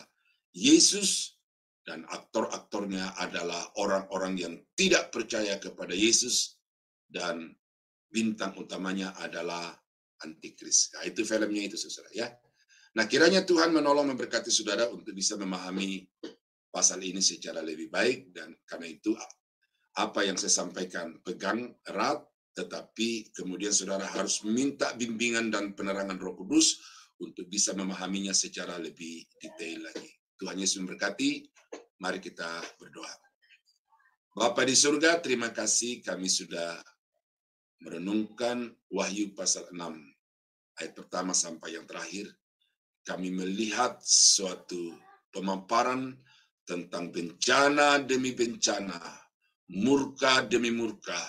Yesus dan aktor-aktornya adalah orang-orang yang tidak percaya kepada Yesus, dan bintang utamanya adalah antikris. Nah, itu filmnya itu, saudara, ya. Nah, kiranya Tuhan menolong memberkati saudara untuk bisa memahami pasal ini secara lebih baik, dan karena itu apa yang saya sampaikan pegang erat, tetapi kemudian saudara harus minta bimbingan dan penerangan Roh Kudus untuk bisa memahaminya secara lebih detail lagi. Tuhan Yesus memberkati. Mari kita berdoa. Bapa di surga, terima kasih kami sudah merenungkan Wahyu pasal 6 ayat pertama sampai yang terakhir. Kami melihat suatu pemaparan tentang bencana demi bencana, murka demi murka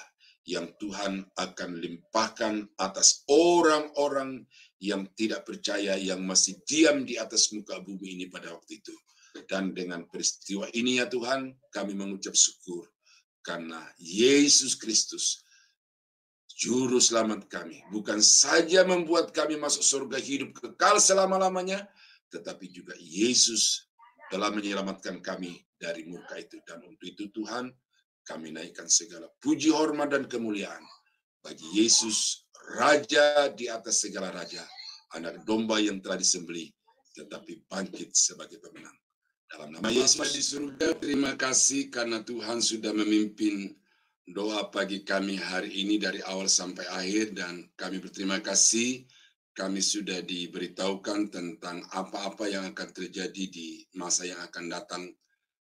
yang Tuhan akan limpahkan atas orang-orang yang tidak percaya, yang masih diam di atas muka bumi ini pada waktu itu. Dan dengan peristiwa ini ya Tuhan, kami mengucap syukur karena Yesus Kristus Juru selamat kami. Bukan saja membuat kami masuk surga hidup kekal selama-lamanya, tetapi juga Yesus telah menyelamatkan kami dari murka itu. Dan untuk itu Tuhan, kami naikkan segala puji, hormat, dan kemuliaan bagi Yesus, Raja di atas segala raja, anak domba yang telah disembelih, tetapi bangkit sebagai pemenang. Dalam nama Yesus di surga, terima kasih karena Tuhan sudah memimpin doa pagi kami hari ini dari awal sampai akhir, dan kami berterima kasih kami sudah diberitahukan tentang apa-apa yang akan terjadi di masa yang akan datang,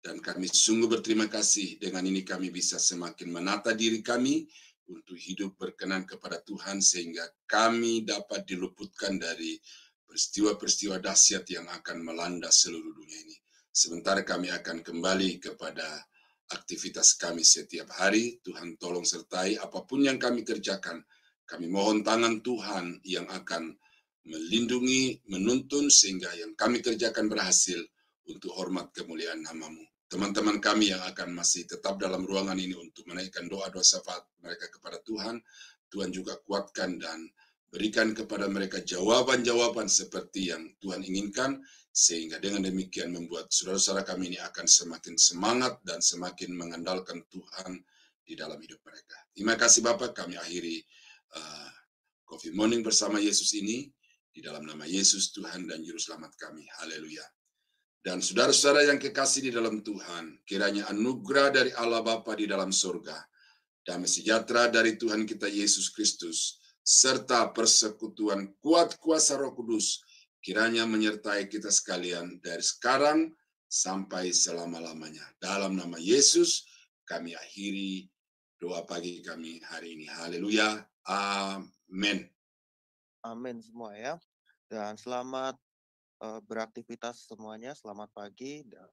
dan kami sungguh berterima kasih. Dengan ini kami bisa semakin menata diri kami untuk hidup berkenan kepada Tuhan, sehingga kami dapat diluputkan dari peristiwa-peristiwa dahsyat yang akan melanda seluruh dunia ini. Sementara kami akan kembali kepada aktivitas kami setiap hari. Tuhan tolong sertai apapun yang kami kerjakan. Kami mohon tangan Tuhan yang akan melindungi, menuntun, sehingga yang kami kerjakan berhasil untuk hormat kemuliaan nama-Mu. Teman-teman kami yang akan masih tetap dalam ruangan ini untuk menaikkan doa-doa syafaat mereka kepada Tuhan, Tuhan juga kuatkan dan berikan kepada mereka jawaban-jawaban seperti yang Tuhan inginkan, sehingga dengan demikian membuat saudara-saudara kami ini akan semakin semangat dan semakin mengandalkan Tuhan di dalam hidup mereka. Terima kasih Bapak, kami akhiri Coffee Morning bersama Yesus ini, di dalam nama Yesus Tuhan dan Juru Selamat kami. Haleluya. Dan saudara-saudara yang kekasih di dalam Tuhan, kiranya anugerah dari Allah Bapa di dalam surga, damai sejahtera dari Tuhan kita Yesus Kristus, serta persekutuan kuat kuasa Roh Kudus, kiranya menyertai kita sekalian dari sekarang sampai selama-lamanya. Dalam nama Yesus, kami akhiri doa pagi kami hari ini. Haleluya. Amin. Amin semua ya. Dan selamat beraktivitas semuanya. Selamat pagi. Dan